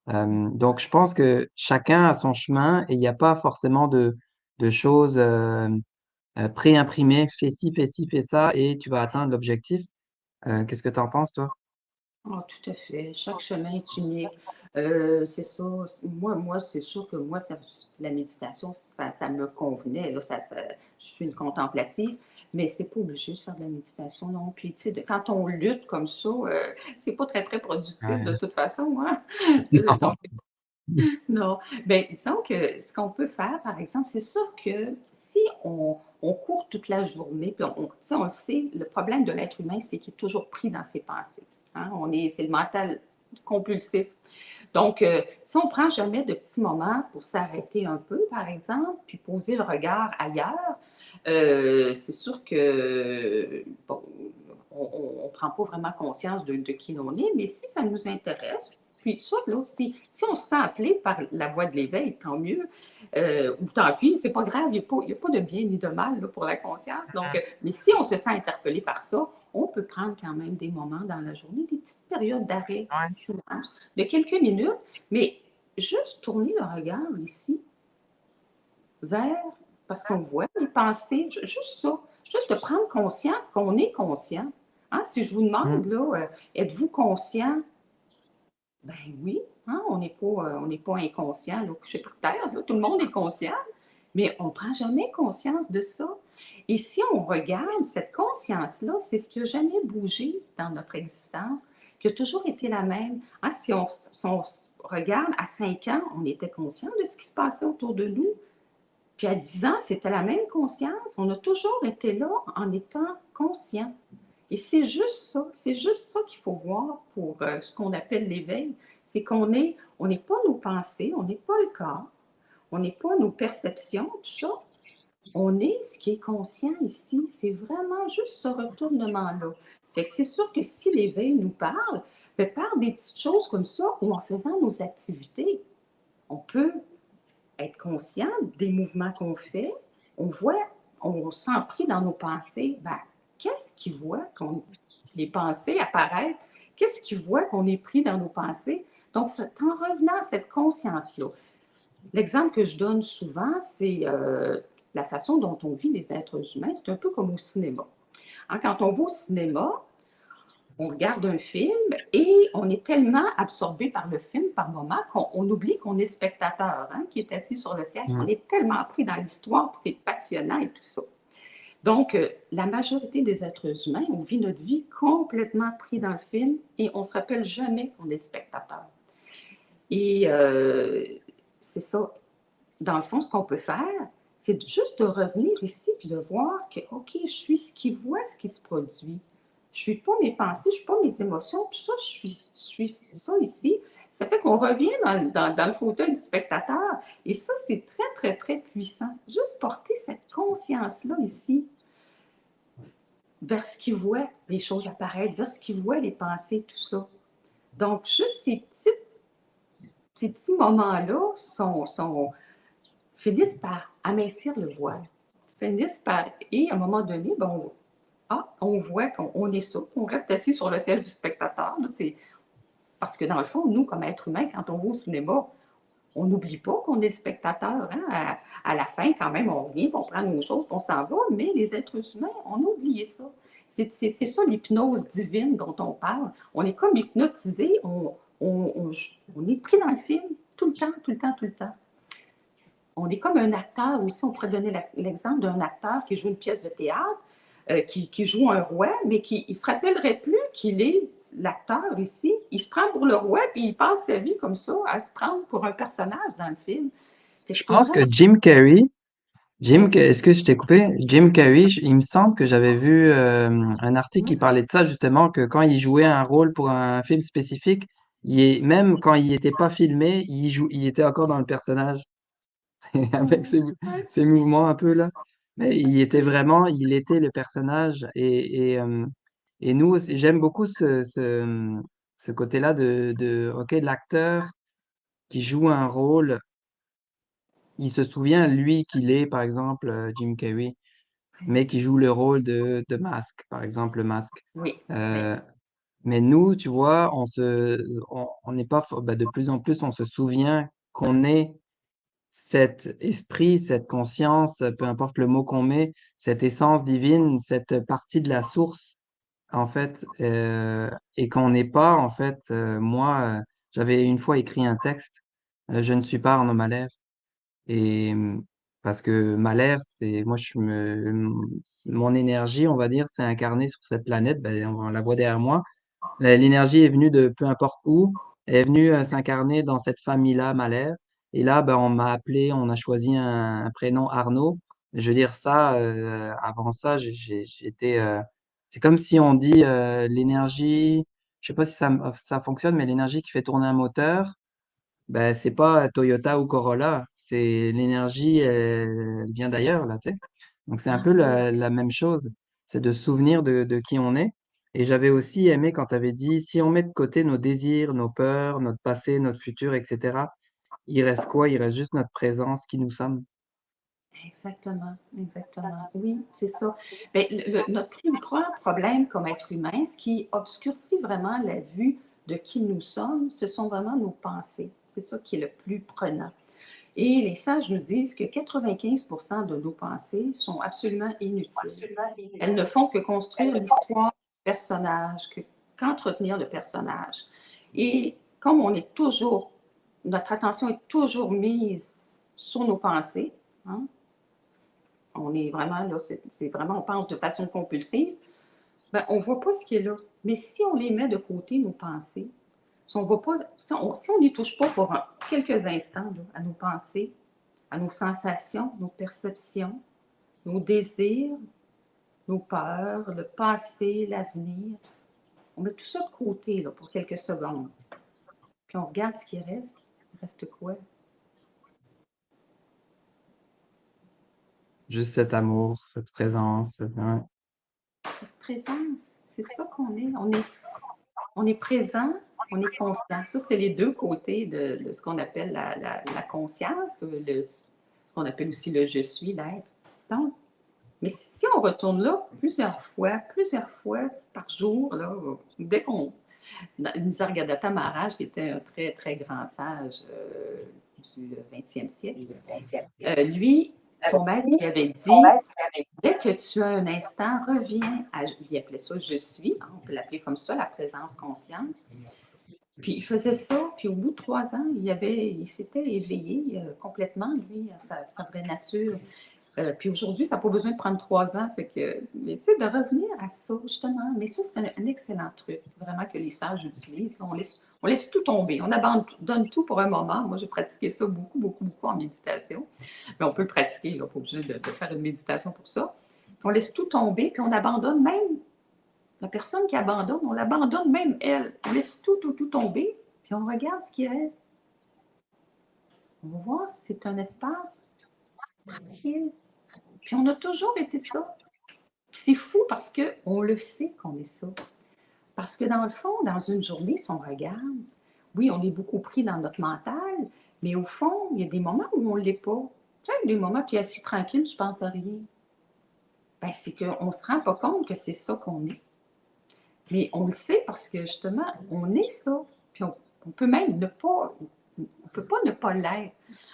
Donc je pense que chacun a son chemin et il y a pas forcément de choses, pré-imprimées: «Fais ci, fais ça et tu vas atteindre l'objectif». Qu'est-ce que tu en penses toi? ah, tout à fait. Chaque chemin est unique. C'est ça. Moi, c'est sûr que moi, la méditation, ça me convenait. Là, je suis une contemplative, mais c'est pas obligé de faire de la méditation non. Puis, tu sais, quand on lutte comme ça, c'est pas très, très productif de Ouais. toute façon, hein. Non. Donc, non. Ben, disons que ce qu'on peut faire, par exemple, c'est sûr que si on court toute la journée, puis tu sais, on le sait, le problème de l'être humain, c'est qu'il est toujours pris dans ses pensées. Hein. C'est le mental compulsif. Donc, si on prend jamais de petits moments pour s'arrêter un peu, par exemple, puis poser le regard ailleurs, c'est sûr que, bon, on ne prend pas vraiment conscience de qui l'on est, mais si ça nous intéresse, puis ça, là, si on se sent appelé par la voie de l'éveil, tant mieux, ou tant pis, c'est pas grave, il y a pas de bien ni de mal là, pour la conscience. Donc, mais si on se sent interpellé par ça, on peut prendre quand même des moments dans la journée, des petites périodes d'arrêt, Ouais. de silence, de quelques minutes, mais juste tourner le regard ici vers, parce qu'on voit les pensées, juste ça, juste de prendre conscience qu'on est conscient. Hein, si je vous demande, Mmh. là, êtes-vous conscient? Ben oui, hein, on n'est pas inconscient, là, couché par terre, là, tout le monde est conscient, mais on ne prend jamais conscience de ça. Et si on regarde cette conscience-là, c'est ce qui n'a jamais bougé dans notre existence, qui a toujours été la même. Hein, si on regarde à 5 ans, on était conscient de ce qui se passait autour de nous. Puis à 10 ans, c'était la même conscience. On a toujours été là en étant conscient. Et c'est juste ça qu'il faut voir pour ce qu'on appelle l'éveil. C'est on n'est pas nos pensées, on n'est pas le corps, on n'est pas nos perceptions, tout ça. On est ce qui est conscient ici. C'est vraiment juste ce retournement-là. Fait que c'est sûr que si l'éveil nous parle, ben, par des petites choses comme ça, ou en faisant nos activités, on peut être conscient des mouvements qu'on fait. On voit, on se sent pris dans nos pensées. Ben, qu'est-ce qui voit qu'on les pensées apparaissent? Qu'est-ce qui voit qu'on est pris dans nos pensées? Donc, c'est en revenant à cette conscience-là. L'exemple que je donne souvent, c'est la façon dont on vit les êtres humains. C'est un peu comme au cinéma. Hein, quand on va au cinéma, on regarde un film et on est tellement absorbé par le film par moment qu'on oublie qu'on est le spectateur, hein, qui est assis sur le siège. On Mmh. est tellement pris dans l'histoire, puis c'est passionnant et tout ça. Donc, la majorité des êtres humains, on vit notre vie complètement pris dans le film et on ne se rappelle jamais qu'on est le spectateur. Et c'est ça. Dans le fond, ce qu'on peut faire, c'est juste de revenir ici puis de voir que, OK, je suis ce qui voit ce qui se produit. Je ne suis pas mes pensées, je ne suis pas mes émotions, tout ça, je suis ça ici. Ça fait qu'on revient dans le fauteuil du spectateur. Et ça, c'est très, très, très puissant. Juste porter cette conscience-là ici vers ce qui voit les choses apparaître, vers ce qui voit les pensées, tout ça. Donc, juste ces petits moments-là finissent par amincir le voile. finissent par... Et à un moment donné, ben, on voit qu'on est ça, qu'on reste assis sur le siège du spectateur. C'est parce que dans le fond, nous, comme êtres humains, quand on va au cinéma, on n'oublie pas qu'on est le spectateur. Hein? À la fin, quand même, on revient, on prend nos choses, on s'en va, mais les êtres humains, on a oublié ça. C'est ça l'hypnose divine dont on parle. On est comme hypnotisé, on est pris dans le film tout le temps, tout le temps, tout le temps. On est comme un acteur aussi, on pourrait donner l'exemple d'un acteur qui joue une pièce de théâtre, qui joue un roi, mais qui ne se rappellerait plus qu'il est l'acteur ici. Il se prend pour le roi, puis il passe sa vie comme ça, à se prendre pour un personnage dans le film. Je pense que Jim Carrey, est-ce que je t'ai coupé? Jim Carrey, il me semble que j'avais vu un article qui parlait de ça, justement, que quand il jouait un rôle pour un film spécifique, même quand il n'était pas filmé, il était encore dans le personnage, avec ses mouvements un peu là. Mais il était le personnage. Et nous aussi, j'aime beaucoup ce côté-là OK, l'acteur qui joue un rôle, il se souvient, lui, qu'il est, par exemple, Jim Carrey, mais qui joue le rôle de Masque, par exemple, le Masque. Oui, oui. Euh, mais nous, tu vois, on n'est pas, de plus en plus, on se souvient qu'on est cet esprit, cette conscience, peu importe le mot qu'on met, cette essence divine, cette partie de la source, en fait, et qu'on n'est pas, en fait, moi, j'avais une fois écrit un texte, je ne suis pas Arnaud Malher. Et parce que Mahler, mon énergie, on va dire, c'est incarné sur cette planète. Ben, on la voit derrière moi. L'énergie est venue de peu importe où, elle est venue s'incarner dans cette famille-là, Mahler. Et là, ben, on m'a appelé, on a choisi un prénom Arnaud. Je veux dire ça, avant ça, j'étais. C'est comme si on dit l'énergie. Je sais pas si ça fonctionne, mais l'énergie qui fait tourner un moteur. Ben, c'est pas Toyota ou Corolla, c'est l'énergie, elle vient d'ailleurs, là, tu sais. Donc, c'est un peu la même chose, c'est de se souvenir de qui on est. Et j'avais aussi aimé quand tu avais dit, si on met de côté nos désirs, nos peurs, notre passé, notre futur, etc., il reste quoi? Il reste juste notre présence, qui nous sommes. Exactement, exactement. Oui, c'est ça. Bien, notre plus grand problème comme être humain, ce qui obscurcit vraiment la vue de qui nous sommes, ce sont vraiment nos pensées. C'est ça qui est le plus prenant. Et les sages nous disent que 95% de nos pensées sont absolument inutiles. Elles ne font que construire l'histoire du personnage, qu'entretenir le personnage. Et comme notre attention est toujours mise sur nos pensées, hein, on est vraiment là, c'est vraiment, on pense de façon compulsive, ben, on ne voit pas ce qui est là. Mais si on les met de côté, nos pensées, si on n'y touche pas pour quelques instants là, à nos pensées, à nos sensations, nos perceptions, nos désirs, nos peurs, le passé, l'avenir, on met tout ça de côté là, pour quelques secondes. Puis on regarde ce qui reste. Il reste quoi? Juste cet amour, cette présence. Ouais. Présence, c'est ça qu'on est. On est présent, on est conscient. Ça, c'est les deux côtés de ce qu'on appelle la conscience, ce qu'on appelle aussi le je suis, l'être. Donc, mais si on retourne là plusieurs fois par jour, là, dès qu'on. Nisargadatta Maharaj, qui était un très, très grand sage du 20e siècle, lui, son maître lui avait dit dès que tu as un instant, reviens à. Il appelait ça je suis, hein, on peut l'appeler comme ça, la présence conscience. Puis il faisait ça, puis au bout de 3 ans, il s'était éveillé complètement, lui, à sa vraie nature. Puis aujourd'hui, ça n'a pas besoin de prendre 3 ans. Fait que, mais tu sais, de revenir à ça, justement. Mais ça, c'est un excellent truc, vraiment, que les sages utilisent. On laisse tout tomber. On abandonne tout pour un moment. Moi, j'ai pratiqué ça beaucoup, beaucoup, beaucoup en méditation. Mais on peut le pratiquer, là, pas obligé de faire une méditation pour ça. On laisse tout tomber, puis on abandonne même la personne qui abandonne, on l'abandonne même elle. On laisse tout, tout, tout tomber, puis on regarde ce qui reste. On va voir si c'est un espace tranquille. Puis on a toujours été ça. C'est fou parce qu'on le sait qu'on est ça. Parce que dans le fond, dans une journée, si on regarde, oui, on est beaucoup pris dans notre mental, mais au fond, il y a des moments où on ne l'est pas. Tu sais, des moments où tu es assis tranquille, tu ne penses à rien. ben, c'est qu'on ne se rend pas compte que c'est ça qu'on est. Mais on le sait parce que justement, on est ça. Puis on peut même ne pas, on peut pas ne pas l'être.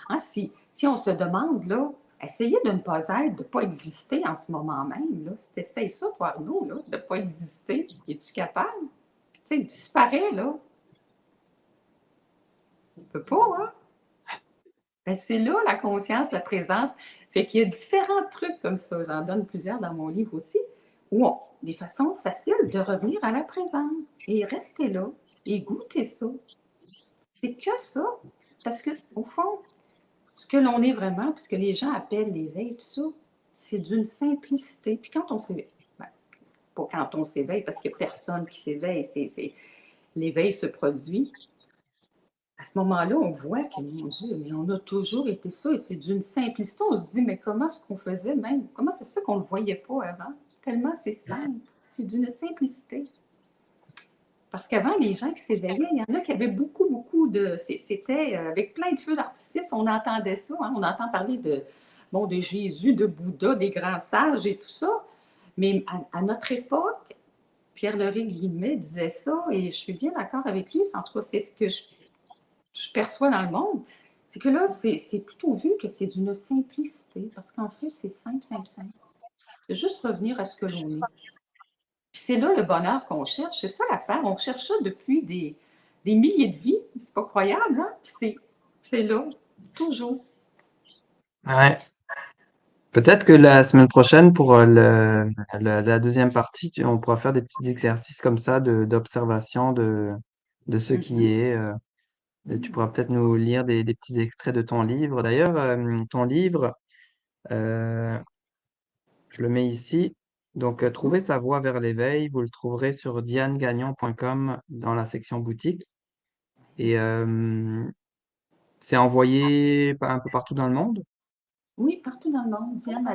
Hein, si on se demande, là, essayez de ne pas être, de ne pas exister en ce moment même. Là. Si tu essayes ça, toi, Arnaud, là, de ne pas exister, es-tu capable? Tu sais, il disparaît, là. On peut pas, hein? Ben, c'est là la conscience, la présence. Fait qu'il y a différents trucs comme ça. J'en donne plusieurs dans mon livre aussi, où des façons faciles de revenir à la présence et rester là et goûter ça. C'est que ça. Parce que, au fond, ce que l'on est vraiment, puis ce que les gens appellent l'éveil, tout ça, c'est d'une simplicité. Puis quand on s'éveille, ben, pas quand on s'éveille, parce qu'il n'y a personne qui s'éveille, l'éveil se produit. À ce moment-là, on voit que, mon Dieu, mais on a toujours été ça, et c'est d'une simplicité. On se dit, mais comment est-ce qu'on faisait même? Comment ça se fait qu'on ne le voyait pas avant? Tellement c'est simple. C'est d'une simplicité. Parce qu'avant, les gens qui s'éveillaient, il y en a qui avaient beaucoup, beaucoup de. C'était avec plein de feux d'artifice, on entendait ça. Hein? On entend parler de Jésus, de Bouddha, des grands sages et tout ça. Mais à notre époque, Pierre-Laurent Guillemet disait ça, et je suis bien d'accord avec lui. En tout cas, c'est ce que je perçois dans le monde. C'est que là, c'est plutôt vu que c'est d'une simplicité. Parce qu'en fait, c'est simple, simple, simple. C'est juste revenir à ce que l'on est. Puis c'est là le bonheur qu'on cherche. C'est ça l'affaire. On cherche ça depuis des milliers de vies. C'est pas croyable, hein? Puis c'est là, toujours. Ouais. Peut-être que la semaine prochaine, pour la deuxième partie, on pourra faire des petits exercices comme ça d'observation de ce qui Mhm. est. Et tu pourras peut-être nous lire des petits extraits de ton livre. D'ailleurs, ton livre, euh, je le mets ici. Donc, Trouver sa voie vers l'éveil, vous le trouverez sur dianegagnon.com dans la section boutique. Et c'est envoyé un peu partout dans le monde. Oui, partout dans le monde. Diane,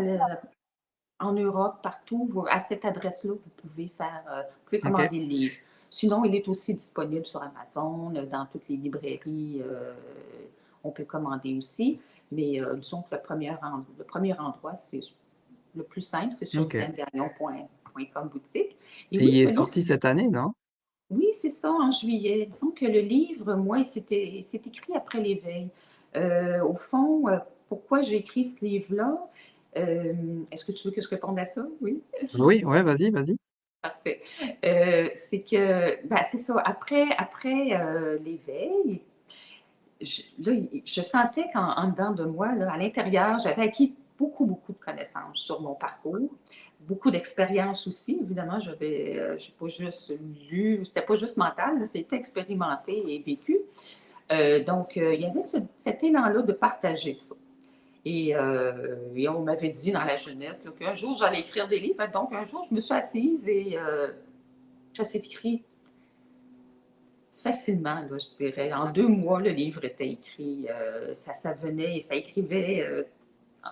en Europe, partout, à cette adresse-là, vous pouvez OK. commander le livre. Sinon, il est aussi disponible sur Amazon, dans toutes les librairies, on peut commander aussi. Mais disons que le premier endroit, c'est le plus simple, c'est sur OK. dianegagnon.com boutique. Et Et oui, il est ce livre, sorti cette année, non? oui, c'est ça, en juillet. Disons que le livre, moi, c'est écrit après l'éveil. Au fond, pourquoi j'ai écrit ce livre-là? Est-ce que tu veux que je réponde à ça? Oui. Oui, ouais, vas-y, vas-y. Parfait. C'est que, ben, c'est ça, après l'éveil, là, je sentais qu'en dedans de moi, là, à l'intérieur, j'avais acquis beaucoup, beaucoup de connaissances sur mon parcours, beaucoup d'expériences aussi. Évidemment, j'ai pas juste lu, c'était pas juste mental, c'était expérimenté et vécu. Donc, il y avait cet élan-là de partager ça. Et on m'avait dit dans la jeunesse là, qu'un jour, j'allais écrire des livres. Donc, un jour, je me suis assise et ça s'est écrit facilement, là, je dirais. En 2 mois, le livre était écrit. Ça venait et ça écrivait.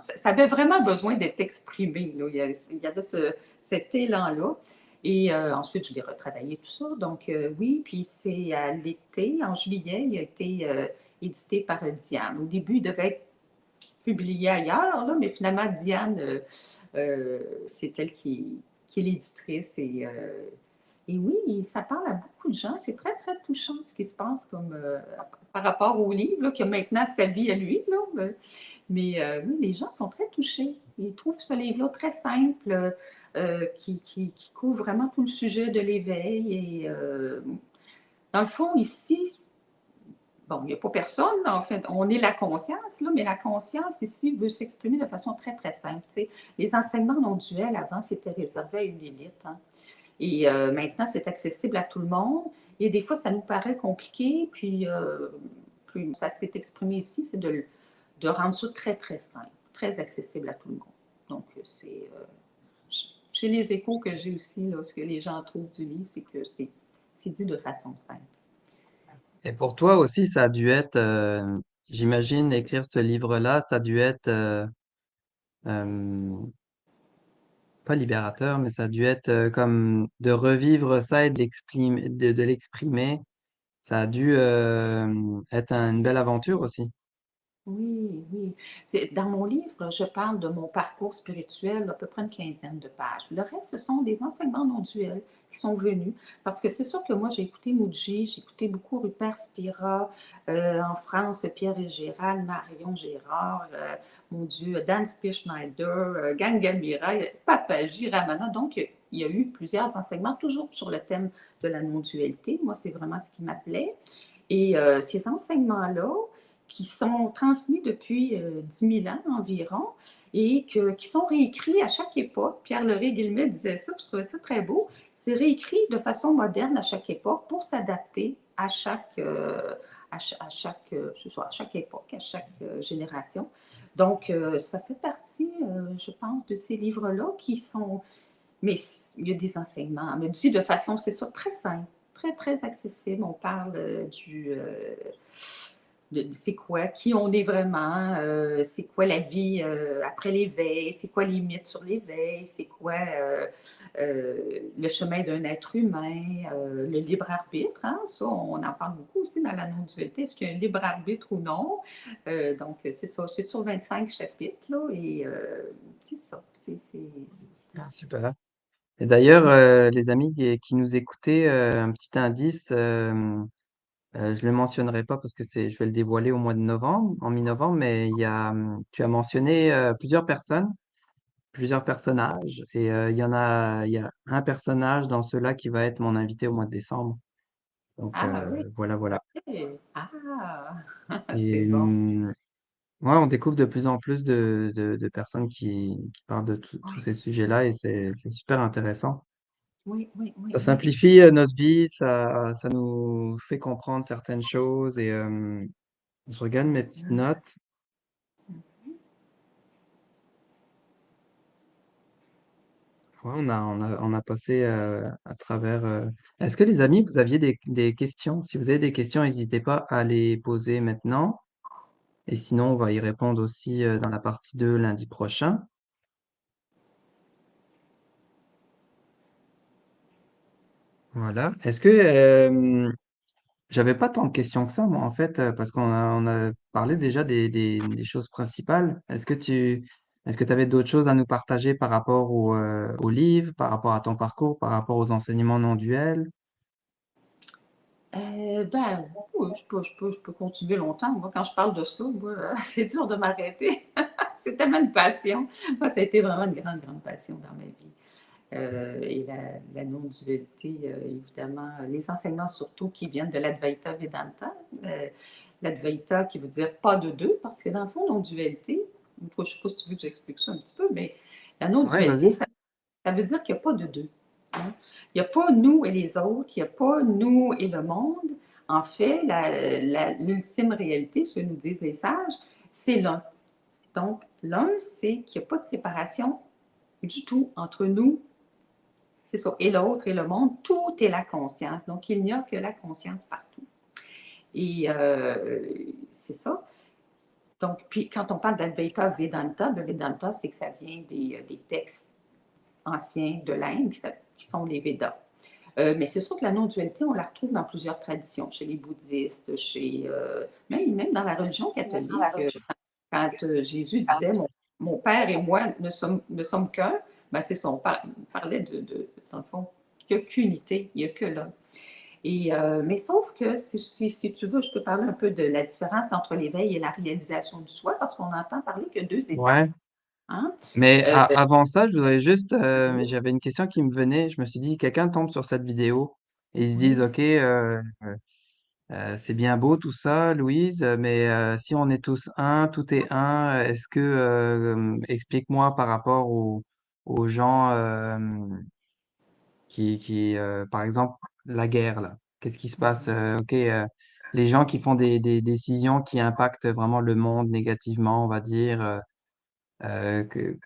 Ça avait vraiment besoin d'être exprimé. Là. Il y avait cet élan-là. Et ensuite, je l'ai retravaillé tout ça. Donc, oui, puis c'est à l'été, en juillet, il a été édité par Diane. Au début, il devait être publié ailleurs, là, mais finalement, Diane, c'est elle qui est l'éditrice. Et oui, ça parle à beaucoup de gens. C'est très, très touchant ce qui se passe comme, par rapport au livre, là, qui a maintenant sa vie à lui. Là. Mais oui, les gens sont très touchés. Ils trouvent ce livre-là très simple, qui couvre vraiment tout le sujet de l'éveil. Et dans le fond, ici, bon, il n'y a pas personne, en fait. On est la conscience, là, mais la conscience ici veut s'exprimer de façon très, très simple. Tu sais. Les enseignements non duels, avant, c'était réservé à une élite. Hein. Et maintenant, c'est accessible à tout le monde. Et des fois, ça nous paraît compliqué. Puis, plus ça s'est exprimé ici, c'est de rendre ça très, très simple, très accessible à tout le monde. Donc, chez les échos que j'ai aussi, là, ce que les gens trouvent du livre, c'est que c'est dit de façon simple. Et pour toi aussi, ça a dû être, j'imagine, écrire ce livre-là, ça a dû être, euh, pas libérateur, mais ça a dû être comme de revivre ça et de l'exprimer. Ça a dû être une belle aventure aussi. Oui, oui. Dans mon livre, je parle de mon parcours spirituel, à peu près une quinzaine de pages. Le reste, ce sont des enseignements non duels qui sont venus. Parce que c'est sûr que moi, j'ai écouté Mooji, j'ai écouté beaucoup Rupert Spira, en France, Pierre et Gérald, Marion Gérard, mon Dieu, Dan Spearschneider, Gangamira, Papaji, Ramana. Donc, il y a eu plusieurs enseignements, toujours sur le thème de la non-dualité. Moi, c'est vraiment ce qui m'appelait. Et ces enseignements-là, qui sont transmis depuis 10 000 ans environ et qui sont réécrits à chaque époque. Pierre-Lauré Guillemette disait ça, je trouvais ça très beau. C'est réécrit de façon moderne à chaque époque pour s'adapter à chaque époque, à chaque génération. Donc, ça fait partie, je pense, de ces livres-là qui sont... Mais il y a des enseignements, même si de façon, c'est ça, très simple, très, très accessible. On parle c'est quoi, qui on est vraiment, c'est quoi la vie après l'éveil, c'est quoi les mythes sur l'éveil, c'est quoi le chemin d'un être humain, le libre arbitre, hein, ça on en parle beaucoup aussi dans la non-dualité, est-ce qu'il y a un libre arbitre ou non? Donc c'est ça, c'est sur 25 chapitres, là, et c'est ça, Ah, super. Et d'ailleurs, les amis qui nous écoutaient, un petit indice, je le mentionnerai pas parce que je vais le dévoiler au mois de novembre, en mi-novembre, mais tu as mentionné plusieurs personnages, et il y a un personnage dans ceux-là qui va être mon invité au mois de décembre. Donc Ah oui, voilà, voilà. ok. Ah, c'est Et bon. ouais, on découvre de plus en plus de personnes qui parlent de tous Oui, ces sujets-là, et c'est super intéressant. oui, oui, oui, Ça oui. simplifie notre vie, ça nous fait comprendre certaines choses, et je regarde mes petites notes. Ouais, on a passé à travers. Est-ce que les amis, vous aviez des questions? Si vous avez des questions, n'hésitez pas à les poser maintenant. Et sinon, on va y répondre aussi dans la partie 2 lundi prochain. Voilà. Est-ce que j'avais pas tant de questions que ça, moi, en fait, parce qu'on a parlé déjà des choses principales. Est-ce que tu avais d'autres choses à nous partager par rapport au livre, par rapport à ton parcours, par rapport aux enseignements non duels? Ben, oui, je peux continuer longtemps. Moi, quand je parle de ça, moi, c'est dur de m'arrêter. C'est tellement une passion. Moi, ça a été vraiment une grande, grande passion dans ma vie. Et la non-dualité, évidemment, les enseignements surtout qui viennent de l'Advaita Vedanta. L'Advaita qui veut dire pas de deux, parce que dans le fond, non-dualité, je ne sais pas si tu veux que j'explique ça un petit peu, mais la Ouais, non-dualité, vas-y. ça veut dire qu'il n'y a pas de deux. Hein. Il n'y a pas nous et les autres, il n'y a pas nous et le monde. En fait, l'ultime réalité, ce que nous disent les sages, c'est l'un. Donc, l'un, c'est qu'il n'y a pas de séparation du tout entre nous, c'est ça, et l'autre et le monde. Tout est la conscience. Donc, il n'y a que la conscience partout. Et c'est ça. Donc, puis quand on parle d'Advaita Vedanta, le Vedanta, c'est que ça vient des textes anciens de l'Inde qui sont les Védas. Mais c'est sûr que la non-dualité, on la retrouve dans plusieurs traditions, chez les bouddhistes, même dans la religion catholique. Quand Jésus disait mon Père et moi ne sommes qu'un, ben c'est ça, on parlait dans le fond, qu'il n'y a qu'unité, il n'y a que l'un. Mais sauf que si tu veux, je peux parler un peu de la différence entre l'éveil et la réalisation du soi, parce qu'on entend parler que deux étapes. Ouais. Hein? Mais Euh, avant ça, je voudrais juste, j'avais une question qui me venait. Je me suis dit, quelqu'un tombe sur cette vidéo et ils se disent, oui. OK, c'est bien beau tout ça, Louise, mais si on est tous un, tout est un, est-ce que, explique-moi par rapport aux gens par exemple, la guerre, là, qu'est-ce qui se passe? OK, les gens qui font des décisions qui impactent vraiment le monde négativement, on va dire.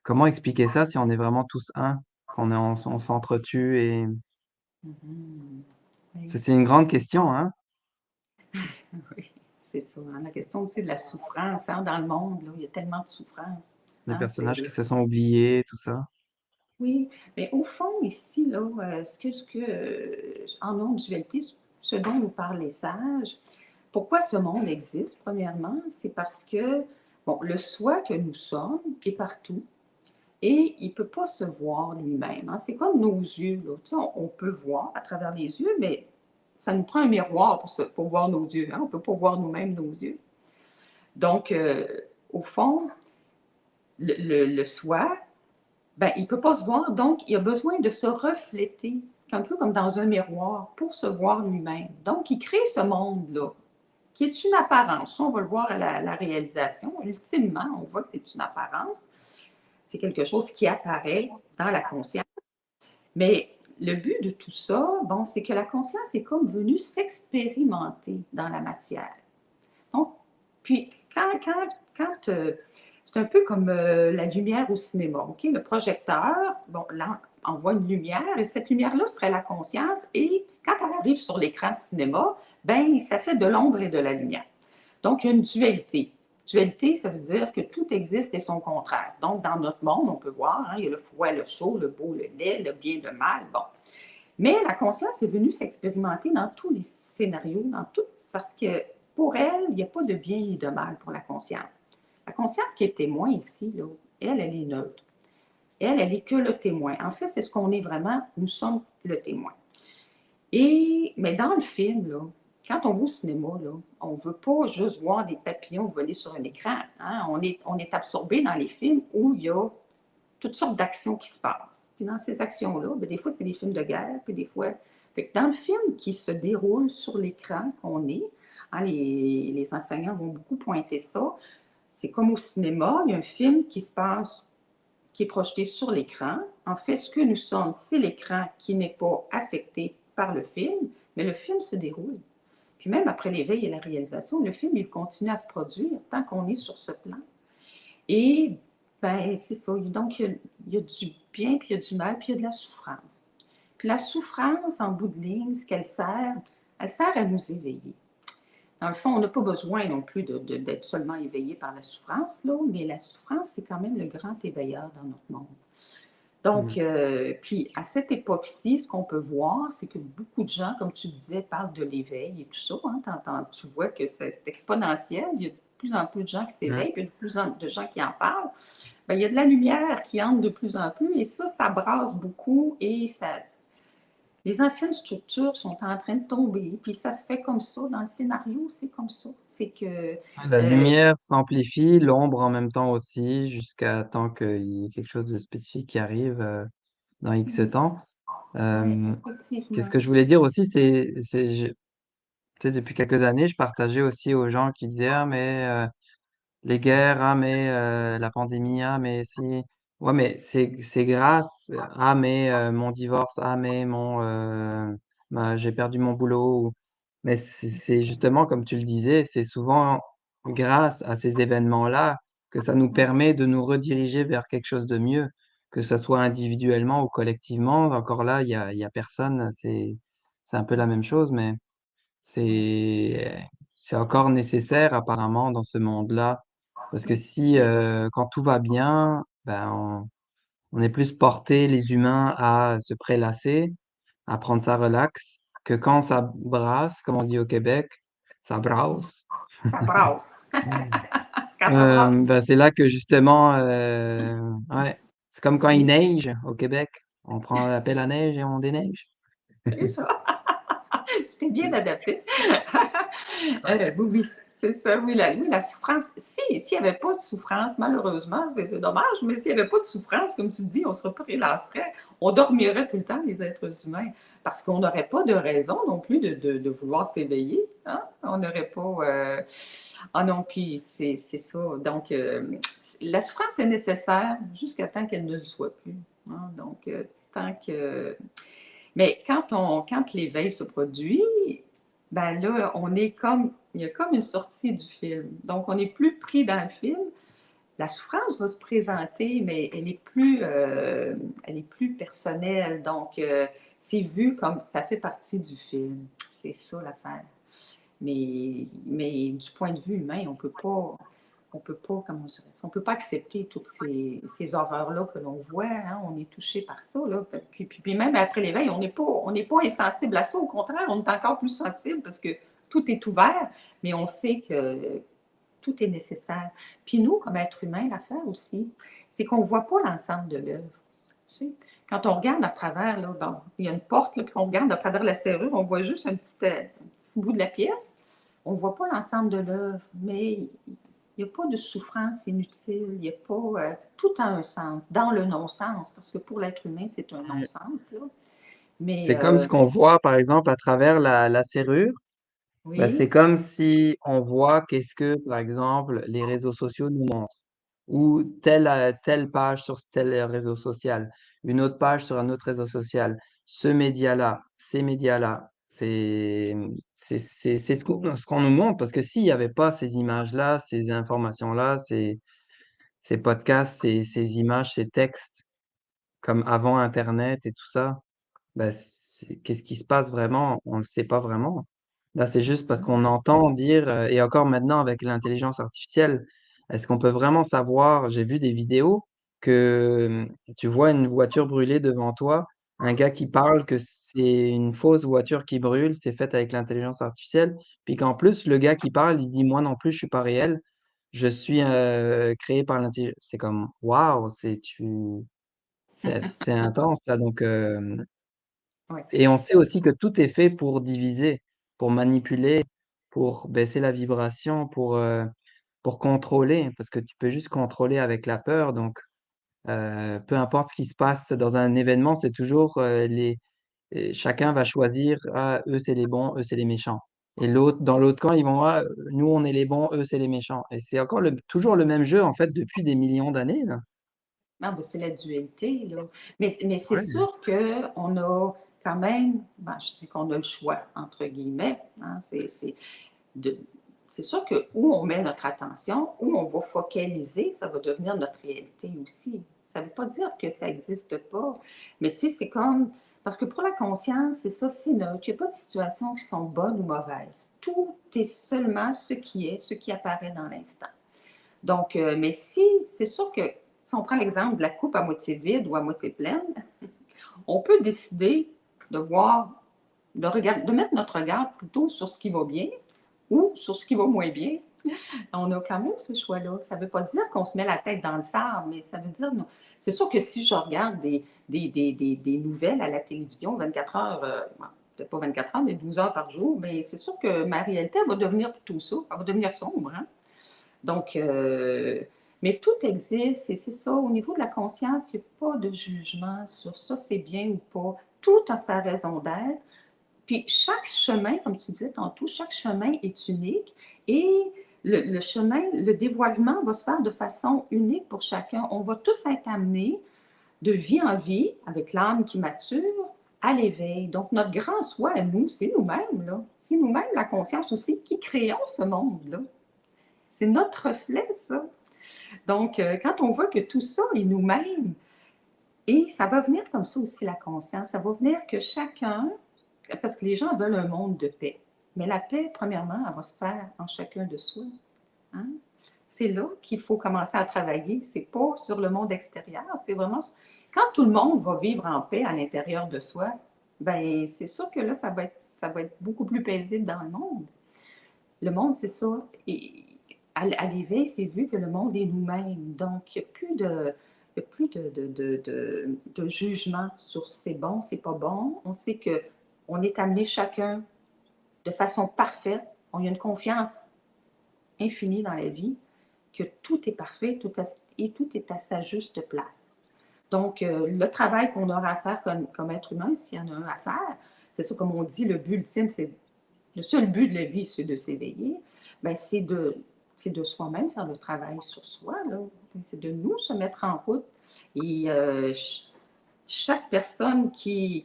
Comment expliquer ça si on est vraiment tous un, on s'entretue, et Mhm. Oui, c'est une grande question, hein? oui, c'est ça. Hein. La question aussi de la souffrance hein, dans le monde, là, il y a tellement de souffrance. Les Hein, personnages qui se sont oubliés, tout ça. Oui, mais au fond, ici, là, en non-dualité, ce dont nous parlent les sages, pourquoi ce monde existe, premièrement? C'est parce que, bon, le soi que nous sommes est partout et il ne peut pas se voir lui-même, hein. C'est comme nos yeux, là. Tu sais, on peut voir à travers les yeux, mais ça nous prend un miroir pour voir nos yeux, hein. On ne peut pas voir nous-mêmes nos yeux. Donc, au fond, le soi, ben, il ne peut pas se voir, donc il a besoin de se refléter, un peu comme dans un miroir, pour se voir lui-même. Donc, il crée ce monde-là, qui est une apparence. On va le voir à la réalisation. Ultimement, on voit que c'est une apparence. C'est quelque chose qui apparaît dans la conscience. Mais le but de tout ça, bon, c'est que la conscience est comme venue s'expérimenter dans la matière. Donc, puis, c'est un peu comme la lumière au cinéma, OK? Le projecteur, bon, là, envoie une lumière et cette lumière-là serait la conscience et quand elle arrive sur l'écran de cinéma, ben ça fait de l'ombre et de la lumière. Donc, il y a une dualité. Dualité, ça veut dire que tout existe et son contraire. Donc, dans notre monde, on peut voir, hein, il y a le froid, le chaud, le beau, le laid, le bien, le mal, bon. Mais la conscience est venue s'expérimenter dans tous les scénarios, dans tout, parce que pour elle, il n'y a pas de bien et de mal pour la conscience. La conscience qui est témoin ici, là, elle est neutre. Elle est que le témoin. En fait, c'est ce qu'on est vraiment, nous sommes le témoin. Mais dans le film, là, quand on va au cinéma, là, on ne veut pas juste voir des papillons voler sur un écran, hein. On est absorbé dans les films où il y a toutes sortes d'actions qui se passent. Puis dans ces actions-là, bien, des fois, c'est des films de guerre, puis des fois... Fait que dans le film qui se déroule sur l'écran qu'on est, hein, les enseignants vont beaucoup pointer ça, c'est comme au cinéma, il y a un film qui se passe, qui est projeté sur l'écran. En fait, ce que nous sommes, c'est l'écran qui n'est pas affecté par le film, mais le film se déroule. Puis même après l'éveil et la réalisation, le film, il continue à se produire tant qu'on est sur ce plan. Et ben, c'est ça. Donc, il y a du bien, puis il y a du mal, puis il y a de la souffrance. Puis la souffrance, en bout de ligne, ce qu'elle sert, elle sert à nous éveiller. Dans le fond, on n'a pas besoin non plus d'être seulement éveillé par la souffrance, là, mais la souffrance, c'est quand même le grand éveilleur dans notre monde. Donc, puis à cette époque-ci, ce qu'on peut voir, c'est que beaucoup de gens, comme tu disais, parlent de l'éveil et tout ça. Hein, tu vois que c'est exponentiel. Il y a de plus en plus de gens qui s'éveillent, puis de plus en plus de gens qui en parlent. Bien, il y a de la lumière qui entre de plus en plus et ça brasse beaucoup et les anciennes structures sont en train de tomber. Puis ça se fait comme ça. Dans le scénario, c'est comme ça. C'est que La lumière s'amplifie, l'ombre en même temps aussi, jusqu'à temps qu'il y ait quelque chose de spécifique qui arrive dans X temps. oui, Qu'est-ce effectivement. que je voulais dire aussi, tu sais, depuis quelques années, je partageais aussi aux gens qui disaient, ah, mais les guerres, ah, mais la pandémie, ah, mais si. Ouais, mais c'est grâce, ah, mais mon divorce, ah, mais j'ai perdu mon boulot. Mais c'est justement, comme tu le disais, c'est souvent grâce à ces événements-là que ça nous permet de nous rediriger vers quelque chose de mieux, que ce soit individuellement ou collectivement. Encore là, il y a personne, c'est un peu la même chose, mais c'est encore nécessaire apparemment dans ce monde-là. Parce que si, quand tout va bien, ben, on est plus porté, les humains, à se prélasser, à prendre ça relax, que quand ça brasse, comme on dit au Québec, ça brasse. Ça brasse. Quand ça brasse. Ben, c'est là que justement, ouais, c'est comme quand il Oui, neige au Québec. On prend la pelle à neige et on déneige. c'est ça. Tu t'es bien adapté. Oui, oui, c'est ça. Oui, la souffrance. S'il n'y avait pas de souffrance, malheureusement, c'est dommage, mais s'il n'y avait pas de souffrance, comme tu dis, on se prélasserait, on dormirait tout le temps, les êtres humains, parce qu'on n'aurait pas de raison non plus de vouloir s'éveiller. Hein? On n'aurait pas. Ah non, puis c'est ça. Donc, la souffrance est nécessaire jusqu'à temps qu'elle ne le soit plus. Hein? Donc, tant que. Mais quand l'éveil se produit, ben là, il y a comme une sortie du film. Donc, on n'est plus pris dans le film. La souffrance va se présenter, mais elle est plus personnelle. Donc, c'est vu comme ça fait partie du film. C'est ça l'affaire. Mais du point de vue humain, on peut pas, comment je dirais ça, on peut pas accepter toutes ces horreurs-là que l'on voit. Hein, on est touché par ça. Là, puis même après l'éveil, on n'est pas insensible à ça. Au contraire, on est encore plus sensible parce que tout est ouvert, mais on sait que tout est nécessaire. Puis nous, comme êtres humains, l'affaire aussi, c'est qu'on ne voit pas l'ensemble de l'œuvre. Tu sais, quand on regarde à travers, là, bon, il y a une porte, là, puis on regarde à travers la serrure, on voit juste un petit bout de la pièce. On ne voit pas l'ensemble de l'œuvre, mais il n'y a pas de souffrance inutile, il n'y a pas. Tout a un sens, dans le non-sens, parce que pour l'être humain, c'est un Ouais. non-sens, là. Mais C'est comme ce qu'on voit, par exemple, à travers la serrure. Ben, oui, c'est comme si on voit qu'est-ce que, par exemple, les réseaux sociaux nous montrent. Ou telle page sur tel réseau social, une autre page sur un autre réseau social. Ce média-là, ces médias-là, c'est ce qu'on nous montre. Parce que s'il n'y avait pas ces images-là, ces informations-là, ces podcasts, ces images, ces textes, comme avant Internet et tout ça, bah, qu'est-ce qui se passe vraiment? On ne le sait pas vraiment. Là, c'est juste parce qu'on entend dire, et encore maintenant avec l'intelligence artificielle, est-ce qu'on peut vraiment savoir? J'ai vu des vidéos que tu vois une voiture brûler devant toi, un gars qui parle que c'est une fausse voiture qui brûle, c'est fait avec l'intelligence artificielle, puis qu'en plus, le gars qui parle, il dit, moi non plus, je suis pas réel, je suis créé par l'intelligence. C'est comme, waouh, c'est intense là. Donc, oui. et on sait aussi que tout est fait pour diviser, pour manipuler, pour baisser la vibration, pour contrôler, parce que tu peux juste contrôler avec la peur. Donc, peu importe ce qui se passe dans un événement, c'est toujours chacun va choisir, ah, eux c'est les bons, eux c'est les méchants. Et dans l'autre camp, ils vont, ah, nous on est les bons, eux c'est les méchants. Et c'est encore toujours le même jeu en fait depuis des millions d'années, là. Non, ben, c'est la dualité, là. Mais c'est Ouais. sûr qu'on a quand même, ben, je dis qu'on a le choix, entre guillemets, hein, de- c'est sûr que où on met notre attention, où on va focaliser, ça va devenir notre réalité aussi. Ça ne veut pas dire que ça n'existe pas, mais tu sais, c'est comme, parce que pour la conscience, c'est ça, c'est neutre. Il n'y a pas de situations qui sont bonnes ou mauvaises. Tout est seulement ce qui est, ce qui apparaît dans l'instant. Donc, mais si, c'est sûr que si on prend l'exemple de la coupe à moitié vide ou à moitié pleine, on peut décider de voir, de mettre notre regard plutôt sur ce qui va bien ou sur ce qui va moins bien. On a quand même ce choix-là. Ça ne veut pas dire qu'on se met la tête dans le sable, mais ça veut dire, non. C'est sûr que si je regarde des nouvelles à la télévision 24 heures, bon, peut-être pas 24 heures, mais 12 heures par jour, mais c'est sûr que ma réalité, elle va devenir plutôt ça. Elle va devenir sombre, hein? Donc, mais tout existe et c'est ça. Au niveau de la conscience, il n'y a pas de jugement sur ça, c'est bien ou pas. Tout a sa raison d'être. Puis chaque chemin, comme tu disais tantôt, chaque chemin est unique et le chemin, le dévoilement va se faire de façon unique pour chacun. On va tous être amenés de vie en vie, avec l'âme qui mature, à l'éveil. Donc, notre grand soi à nous, c'est nous-mêmes, là. C'est nous-mêmes, la conscience aussi, qui créons ce monde-là. C'est notre reflet, ça. Donc, quand on voit que tout ça est nous-mêmes, et ça va venir comme ça aussi la conscience, ça va venir que chacun, parce que les gens veulent un monde de paix. Mais la paix, premièrement, elle va se faire en chacun de soi. Hein? C'est là qu'il faut commencer à travailler. C'est pas sur le monde extérieur. C'est vraiment quand tout le monde va vivre en paix à l'intérieur de soi, ben c'est sûr que là, ça va être beaucoup plus paisible dans le monde. Le monde, c'est ça. Et à l'éveil, c'est vu que le monde est nous-mêmes. Donc, il n'y a plus de jugement sur c'est bon, c'est pas bon. On sait qu'on est amené chacun de façon parfaite. On y a une confiance infinie dans la vie, que tout est parfait et tout est à sa juste place. Donc, le travail qu'on aura à faire comme être humain, s'il y en a un à faire, c'est ça, comme on dit, le but ultime, c'est le seul but de la vie, c'est de s'éveiller. Ben, c'est de soi-même faire le travail sur soi. Là. C'est de nous se mettre en route. Et chaque personne qui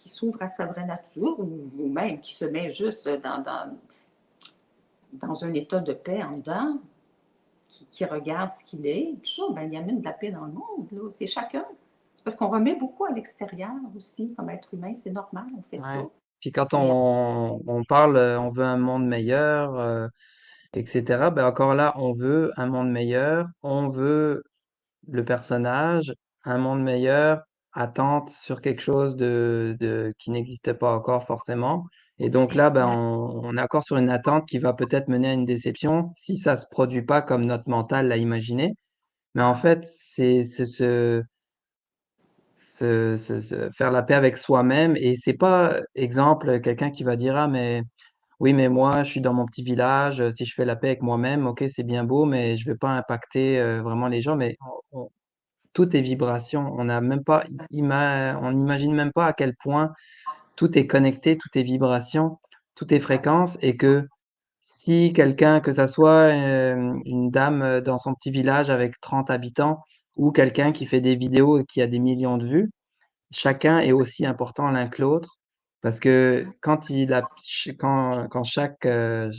s'ouvre à sa vraie nature ou même qui se met juste dans un état de paix en dedans, qui regarde ce qu'il est, tout ça, ben, il amène de la paix dans le monde. Là. C'est chacun. C'est parce qu'on remet beaucoup à l'extérieur aussi, comme être humain. C'est normal, on fait ça. Ouais. Puis quand Mais on parle, on veut un monde meilleur, etc. Ben encore là, on veut un monde meilleur, on veut le personnage, un monde meilleur, attente sur quelque chose qui n'existe pas encore forcément. Et donc là, ben, exact. on est encore sur une attente qui va peut-être mener à une déception si ça se produit pas comme notre mental l'a imaginé. Mais en fait, c'est faire la paix avec soi-même et c'est pas, exemple, quelqu'un qui va dire: «Ah mais oui, mais moi, je suis dans mon petit village, si je fais la paix avec moi-même, OK, c'est bien beau, mais je vais pas impacter, vraiment les gens». Mais tout est vibration. On n'a même pas on n'imagine même pas à quel point tout est connecté, tout est vibration, tout est Ça, fréquence et que si quelqu'un, que ça soit, une dame, dans son petit village avec 30 habitants ou quelqu'un qui fait des vidéos et qui a des millions de vues, chacun est aussi important l'un que l'autre parce que quand il a ch quand chaque,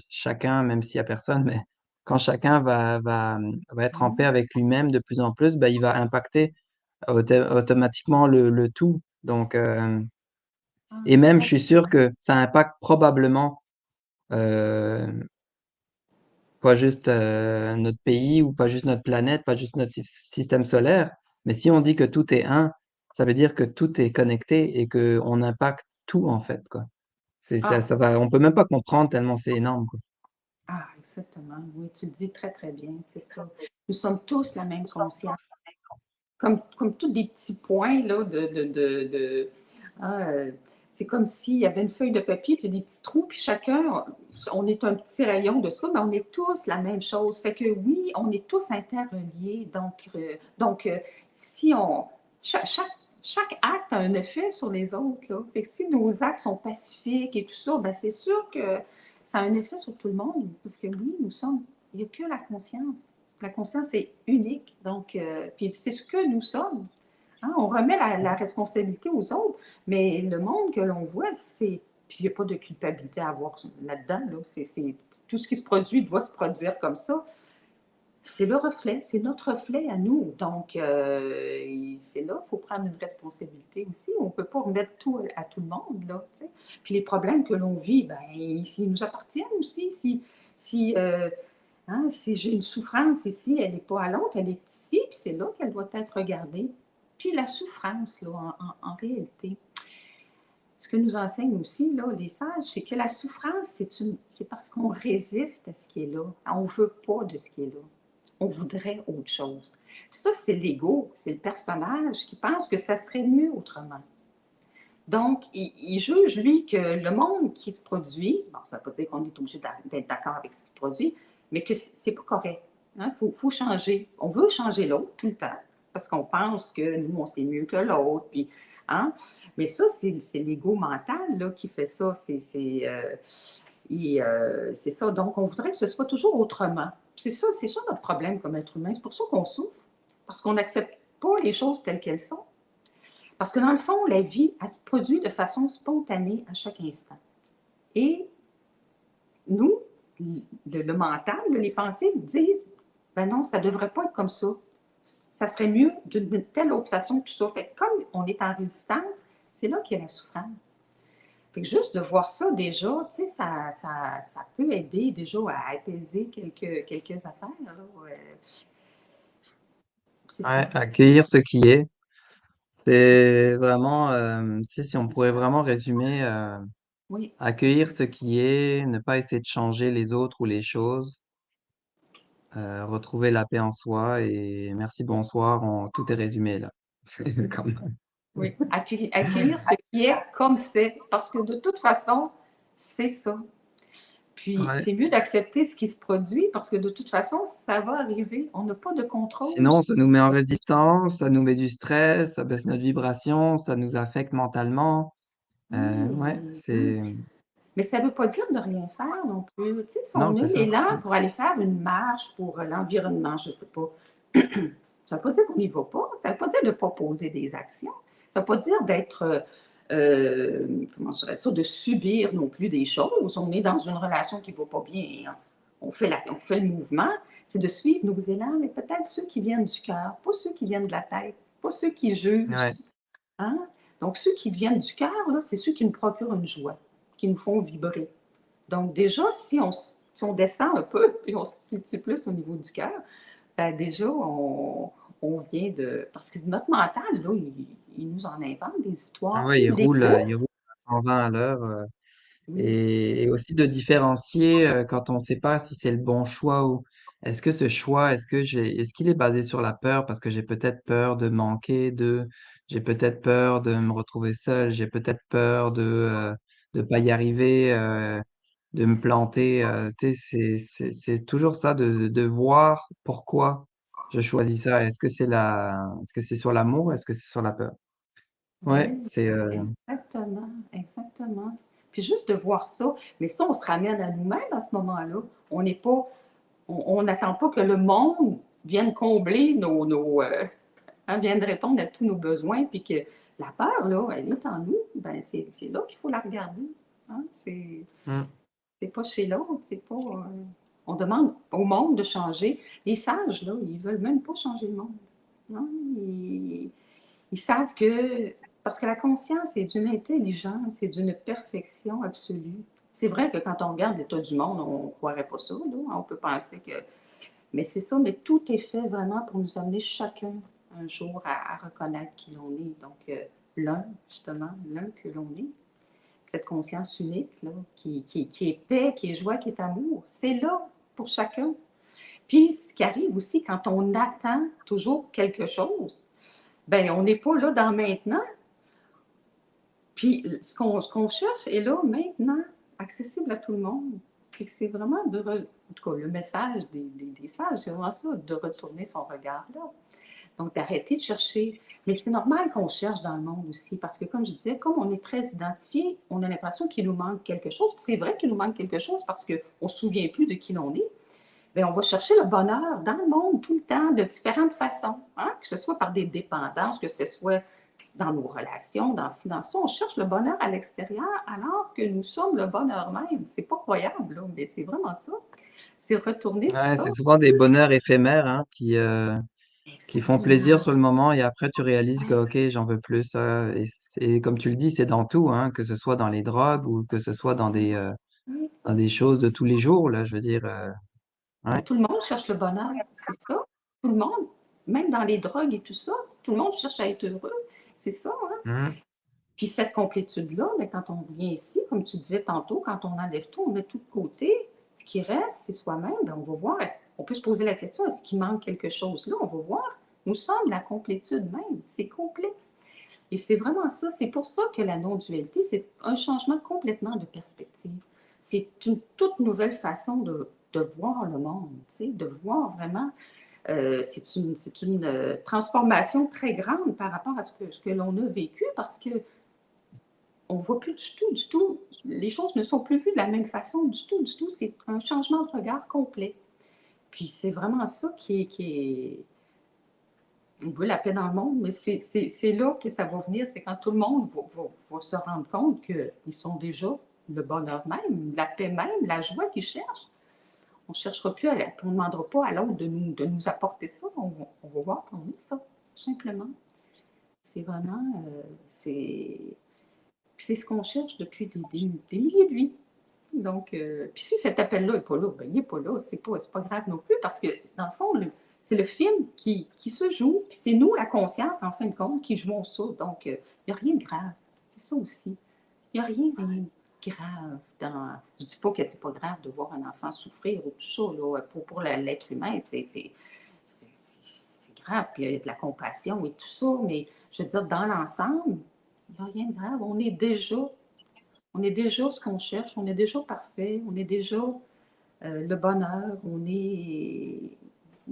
chacun, même s'il y a personne, mais quand chacun va être en paix mmh, avec lui-même de plus en plus, bah, il va impacter automatiquement le tout. Donc, et même je suis exactement. sûr que ça impacte probablement, heu, pas juste, notre pays ou pas juste notre planète, pas juste notre système solaire, mais si on dit que tout est un, ça veut dire que tout est connecté et qu'on impacte tout en fait, quoi. C'est ça Ah, ça va on peut même pas comprendre tellement c'est énorme, quoi. ah, exactement. Oui, tu le dis très, très bien, c'est ça. Nous sommes tous la même conscience. Comme tous des petits points là, hein, c'est comme s'il y avait une feuille de papier, puis des petits trous, puis chacun, on est un petit rayon de ça, mais on est tous la même chose. Fait que oui, on est tous interreliés. Donc si on, chaque acte a un effet sur les autres. Là. Fait que si nos actes sont pacifiques et tout ça, ben c'est sûr que ça a un effet sur tout le monde. Parce que oui, il n'y a que la conscience. La conscience est unique. Donc, puis c'est ce que nous sommes. Hein? On remet la responsabilité aux autres, mais le monde que l'on voit, c'est. Puis il n'y a pas de culpabilité à avoir là-dedans. Là. Tout ce qui se produit doit se produire comme ça. C'est le reflet, c'est notre reflet à nous. Donc, c'est là qu'il faut prendre une responsabilité aussi. On ne peut pas remettre tout à tout le monde. Là, t'sais. Puis les problèmes que l'on vit, ben, ils nous appartiennent aussi. Si hein, si j'ai une souffrance ici, elle n'est pas à l'autre, elle est ici, puis c'est là qu'elle doit être regardée. Puis la souffrance, là, en réalité, ce que nous enseignent aussi, là, les sages, c'est que la souffrance, c'est parce qu'on résiste à ce qui est là. On ne veut pas de ce qui est là. On voudrait autre chose. Puis ça, c'est l'ego, c'est le personnage qui pense que ça serait mieux autrement. Donc, il juge, lui, que le monde qui se produit, bon, ça ne veut pas dire qu'on est obligé d'être d'accord avec ce qui se produit, mais que c'est pas correct. Il faut changer. On veut changer l'autre tout le temps, parce qu'on pense que nous, on sait mieux que l'autre. Puis, hein? Mais ça, c'est l'ego mental là, qui fait ça. C'est ça. Donc, on voudrait que ce soit toujours autrement. C'est ça notre problème comme être humain. C'est pour ça qu'on souffre, parce qu'on n'accepte pas les choses telles qu'elles sont. Parce que dans le fond, la vie, elle se produit de façon spontanée à chaque instant. Et nous, le mental, les pensées disent, ben non, ça ne devrait pas être comme ça. Ça serait mieux d'une telle autre façon que tout ça. Fait que comme on est en résistance, c'est là qu'il y a la souffrance. Fait que juste de voir ça déjà, tu sais, ça peut aider déjà à apaiser quelques affaires. Là. C'est ça. Ouais, accueillir ce qui est, c'est vraiment, si on pourrait vraiment résumer, Oui, accueillir ce qui est, ne pas essayer de changer les autres ou les choses, retrouver la paix en soi et merci, bonsoir, tout est résumé là. C'est comme oui. Accueillir ce qui est comme c'est, parce que de toute façon, c'est ça. Puis ouais. c'est mieux d'accepter ce qui se produit parce que de toute façon, ça va arriver. On n'a pas de contrôle Sinon, sur ça ce nous met en qui résistance, ça nous met du stress, ça baisse notre vibration, ça nous affecte mentalement. Ouais, oui. c'est Mais ça ne veut pas dire de rien faire non plus. Tu sais, si non, on a c'est ça. l'élan pour aller faire une marche pour l'environnement, je ne sais pas, ça ne veut pas dire qu'on n'y va pas. Ça ne veut pas dire de ne pas poser des actions. Ça ne veut pas dire d'être, comment je dirais ça, de subir non plus des choses. On est dans une relation qui ne va pas bien. On fait le mouvement. C'est de suivre nos élans, mais peut-être ceux qui viennent du cœur, pas ceux qui viennent de la tête, pas ceux qui jugent. Ouais. Hein? Donc, ceux qui viennent du cœur, là, c'est ceux qui nous procurent une joie, qui nous font vibrer. Donc, déjà, si on descend un peu, puis on se situe plus au niveau du cœur, ben déjà, on vient de. Parce que notre mental, là, il nous en invente des Ah histoires. ouais, Puis l'ego, il roule à 120 à l'heure, Oui, et aussi de différencier quand on ne sait pas si c'est le bon choix ou est-ce que ce choix, est-ce qu'il est basé sur la peur parce que j'ai peut-être peur de manquer j'ai peut-être peur de me retrouver seul, j'ai peut-être peur de pas y arriver, de me planter. Tu sais, c'est toujours ça de voir pourquoi je choisis ça. Est-ce que c'est sur l'amour ou est-ce que c'est sur la peur? Ouais, oui, c'est exactement, exactement. Puis juste de voir ça, mais ça, on se ramène à nous-mêmes à ce moment-là. On n'est pas, on n'attend pas que le monde vienne combler vienne répondre à tous nos besoins, puis que la peur, là, elle est en nous, ben c'est là qu'il faut la regarder. Hein? mm, C'est pas chez l'autre, c'est pas. On demande au monde de changer. Les sages, là, ils veulent même pas changer le monde. Non? Ils savent que. Parce que la conscience est d'une intelligence, c'est d'une perfection absolue. C'est vrai que quand on regarde l'état du monde, on ne croirait pas ça. Là. On peut penser que. Mais c'est ça, mais tout est fait vraiment pour nous amener chacun un jour à reconnaître qui l'on est. Donc, l'un, justement, l'un que l'on est, cette conscience unique, là, qui est paix, qui est joie, qui est amour, c'est là pour chacun. Puis, ce qui arrive aussi quand on attend toujours quelque chose, ben on n'est pas là dans maintenant. Puis, ce qu'on cherche est là maintenant, accessible à tout le monde. Puis c'est vraiment en tout cas, le message des sages, c'est vraiment ça, de retourner son regard là. Donc, d'arrêter de chercher. Mais c'est normal qu'on cherche dans le monde aussi, parce que comme je disais, comme on est très identifié, on a l'impression qu'il nous manque quelque chose. Puis c'est vrai qu'il nous manque quelque chose parce qu'on ne se souvient plus de qui l'on est. Bien, on va chercher le bonheur dans le monde tout le temps, de différentes façons, hein? Que ce soit par des dépendances, que ce soit dans nos relations, dans ci, dans ça. On cherche le bonheur à l'extérieur alors que nous sommes le bonheur même. C'est pas croyable, là, mais c'est vraiment ça. C'est retourner ouais, ça. c'est souvent des bonheurs éphémères hein, qui font plaisir Exactement. sur le moment et après tu réalises que Ouais. ok, j'en veux plus. Et comme tu le dis, c'est dans tout, hein, que ce soit dans les drogues ou que ce soit Oui. dans des choses de tous les jours, là, je veux dire. Mais Ouais. tout le monde cherche le bonheur, c'est ça. Tout le monde, même dans les drogues et tout ça, tout le monde cherche à être heureux. C'est ça, hein? Mhm. Puis cette complétude-là, mais quand on revient ici, comme tu disais tantôt, quand on enlève tout, on met tout de côté, ce qui reste, c'est soi-même, bien, on va voir, on peut se poser la question, est-ce qu'il manque quelque chose là? On va voir. Nous sommes la complétude même, c'est complet. Et c'est vraiment ça, c'est pour ça que la non-dualité, c'est un changement complètement de perspective. C'est une toute nouvelle façon de voir le monde, tu sais, de voir vraiment. C'est une transformation très grande par rapport à ce que l'on a vécu parce que on ne voit plus du tout, du tout. Les choses ne sont plus vues de la même façon du tout, du tout. C'est un changement de regard complet. Puis c'est vraiment ça qui est. On veut la paix dans le monde, mais c'est là que ça va venir. C'est quand tout le monde va se rendre compte qu'ils sont déjà le bonheur même, la paix même, la joie qu'ils cherchent. On ne cherchera plus on ne demandera pas à l'autre de nous apporter ça. On va voir qu'on est ça, tout simplement. C'est vraiment. C'est ce qu'on cherche depuis des milliers de vies. Donc, puis si cet appel-là n'est pas là, ben, il n'est pas là. C'est pas grave non plus parce que, dans le fond, c'est le film qui se joue, puis c'est nous, la conscience, en fin de compte, qui jouons ça. Donc, il n'y a rien de grave. C'est ça aussi. Il n'y a rien de grave dans. Je ne dis pas que c'est pas grave de voir un enfant souffrir ou tout ça. Là, pour l'être humain, c'est grave. Puis il y a de la compassion et tout ça. Mais je veux dire, dans l'ensemble, il n'y a rien de grave. On est déjà ce qu'on cherche. On est déjà parfait. On est déjà le bonheur. Il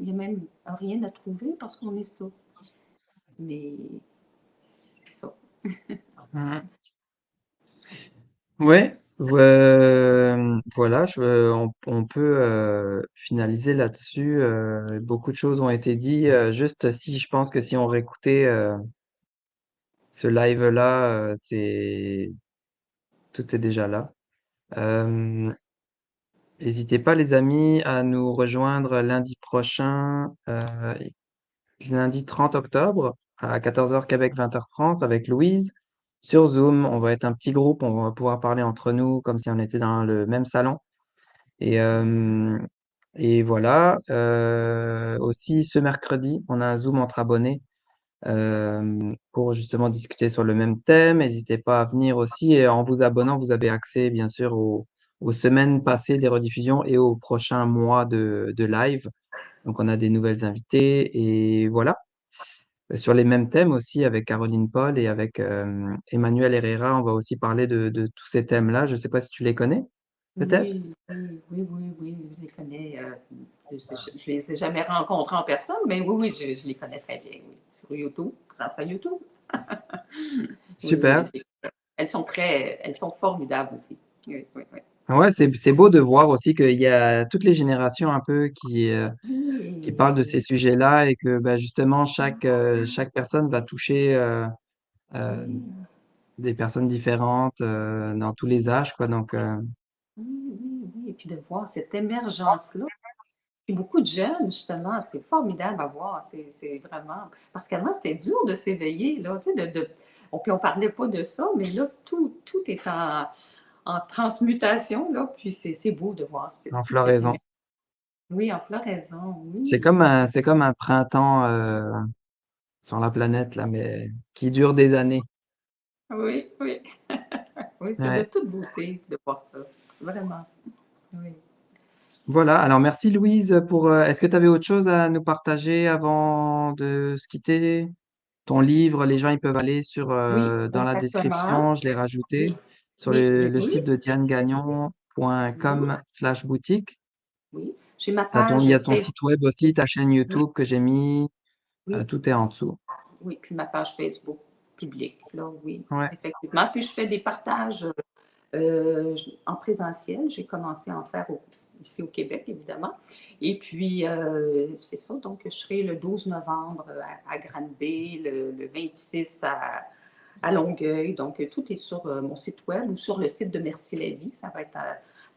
n'y a même rien à trouver parce qu'on est ça. Mais c'est ça. Mhm. Ouais, voilà, on peut finaliser là-dessus. Beaucoup de choses ont été dites. Juste si je pense que si on réécoutait ce live-là, tout est déjà là. Euh, N'hésitez pas, les amis, à nous rejoindre lundi prochain, lundi 30 octobre, à 14h Québec, 20h France, avec Louise. Sur Zoom, on va être un petit groupe, on va pouvoir parler entre nous comme si on était dans le même salon. Et, euh, et voilà. Aussi, ce mercredi, on a un Zoom entre abonnés pour justement discuter sur le même thème. N'hésitez pas à venir aussi et en vous abonnant, vous avez accès bien sûr aux semaines passées des rediffusions et aux prochains mois de live. Donc on a des nouvelles invités et voilà. Sur les mêmes thèmes aussi avec Caroline Paul et avec Emmanuel Herrera, on va aussi parler de tous ces thèmes-là. Je ne sais pas si tu les connais, peut-être? Oui, oui, oui, oui, oui, je les connais. Je les ai jamais rencontrés en personne, mais oui, oui, je les connais très bien, oui, sur YouTube, grâce à YouTube. Oui, oui, Super. elles sont formidables aussi. Oui, oui, oui. Ouais, c'est beau de voir aussi qu'il y a toutes les générations un peu qui parlent de ces Oui, sujets-là et que bah, justement chaque personne va toucher euh, oui, des personnes différentes dans tous les âges, quoi. Donc, oui, oui, oui. Et puis de voir cette émergence-là. Puis beaucoup de jeunes, justement, c'est formidable à voir. C'est vraiment. Parce qu'avant, c'était dur de s'éveiller, là. Tu sais, puis on parlait pas de ça, mais là, tout est en transmutation, là. Puis c'est beau de voir en toute cette émergence. floraison. Oui, en floraison, C'est oui. comme c'est comme un printemps sur la planète, là, mais qui dure des années. Oui, oui. Oui, c'est de Ouais. toute beauté de voir ça. Vraiment. Oui. Voilà. Alors, merci Louise pour. Est-ce que tu avais autre chose à nous partager avant de se quitter? Ton livre, les gens ils peuvent aller sur Oui, dans la exactement. description, je l'ai Oui, rajouté sur oui, le le site livre. de Mhm. dianegagnon.com/boutique. Oui. J'ai ma Il y page a ton Facebook. site web aussi, ta chaîne Oui, YouTube que j'ai mis, oui. tout est en dessous. Oui, puis ma page Facebook publique, là, oui, Ouais. effectivement. Puis je fais des partages en présentiel. J'ai commencé à en faire ici au Québec, évidemment. Et puis, c'est ça, donc je serai le 12 novembre à Granby, le 26 à Longueuil. Donc, tout est sur mon site web ou sur le site de Merci la Vie. Ça va être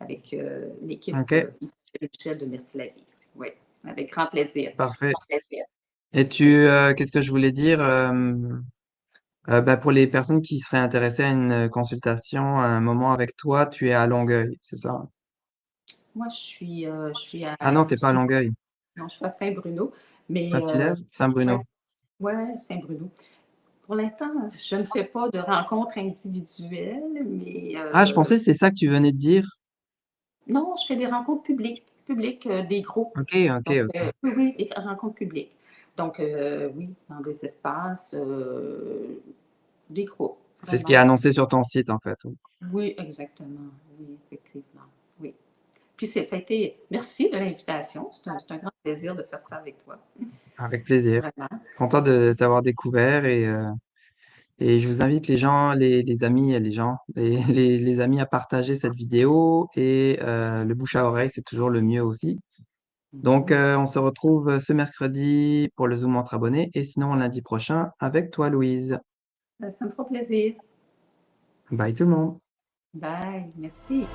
avec l'équipe OK, ici de Michel de Merci la Vie. Oui, avec grand plaisir. parfait. Grand plaisir. Et Oui. qu'est-ce que je voulais dire? Bah, pour les personnes qui seraient intéressées à une consultation, à un moment avec toi, tu es à Longueuil, c'est ça? Moi, je suis à Ah non, t'es pas à Longueuil. non, je suis à Saint-Bruno, mais Saint-Hilaire? ouais, Saint-Bruno. ouais, Saint-Bruno. Pour l'instant, je ne fais pas de rencontres individuelles, mais Ah, je pensais que c'est ça que tu venais de dire. non, je fais des rencontres publiques, des groupes. OK, OK, Donc, OK. oui, oui, des rencontres publiques. Donc, oui, dans des espaces, des groupes, C'est ce qui est vraiment. annoncé sur ton site, en fait. Oui, exactement. Oui, effectivement. Oui. Puis ça a été, merci de l'invitation. C'est un grand plaisir de faire ça avec toi. Avec plaisir. Vraiment. Content Merci. de t'avoir découvert et je vous invite les gens, les amis, les gens, les amis à partager cette vidéo et le bouche à oreille, c'est toujours le mieux aussi. Donc, Mhm. on se retrouve ce mercredi pour le Zoom entre abonnés et sinon lundi prochain avec toi, Louise. Ça me fera plaisir. Bye tout le monde. Bye. Merci.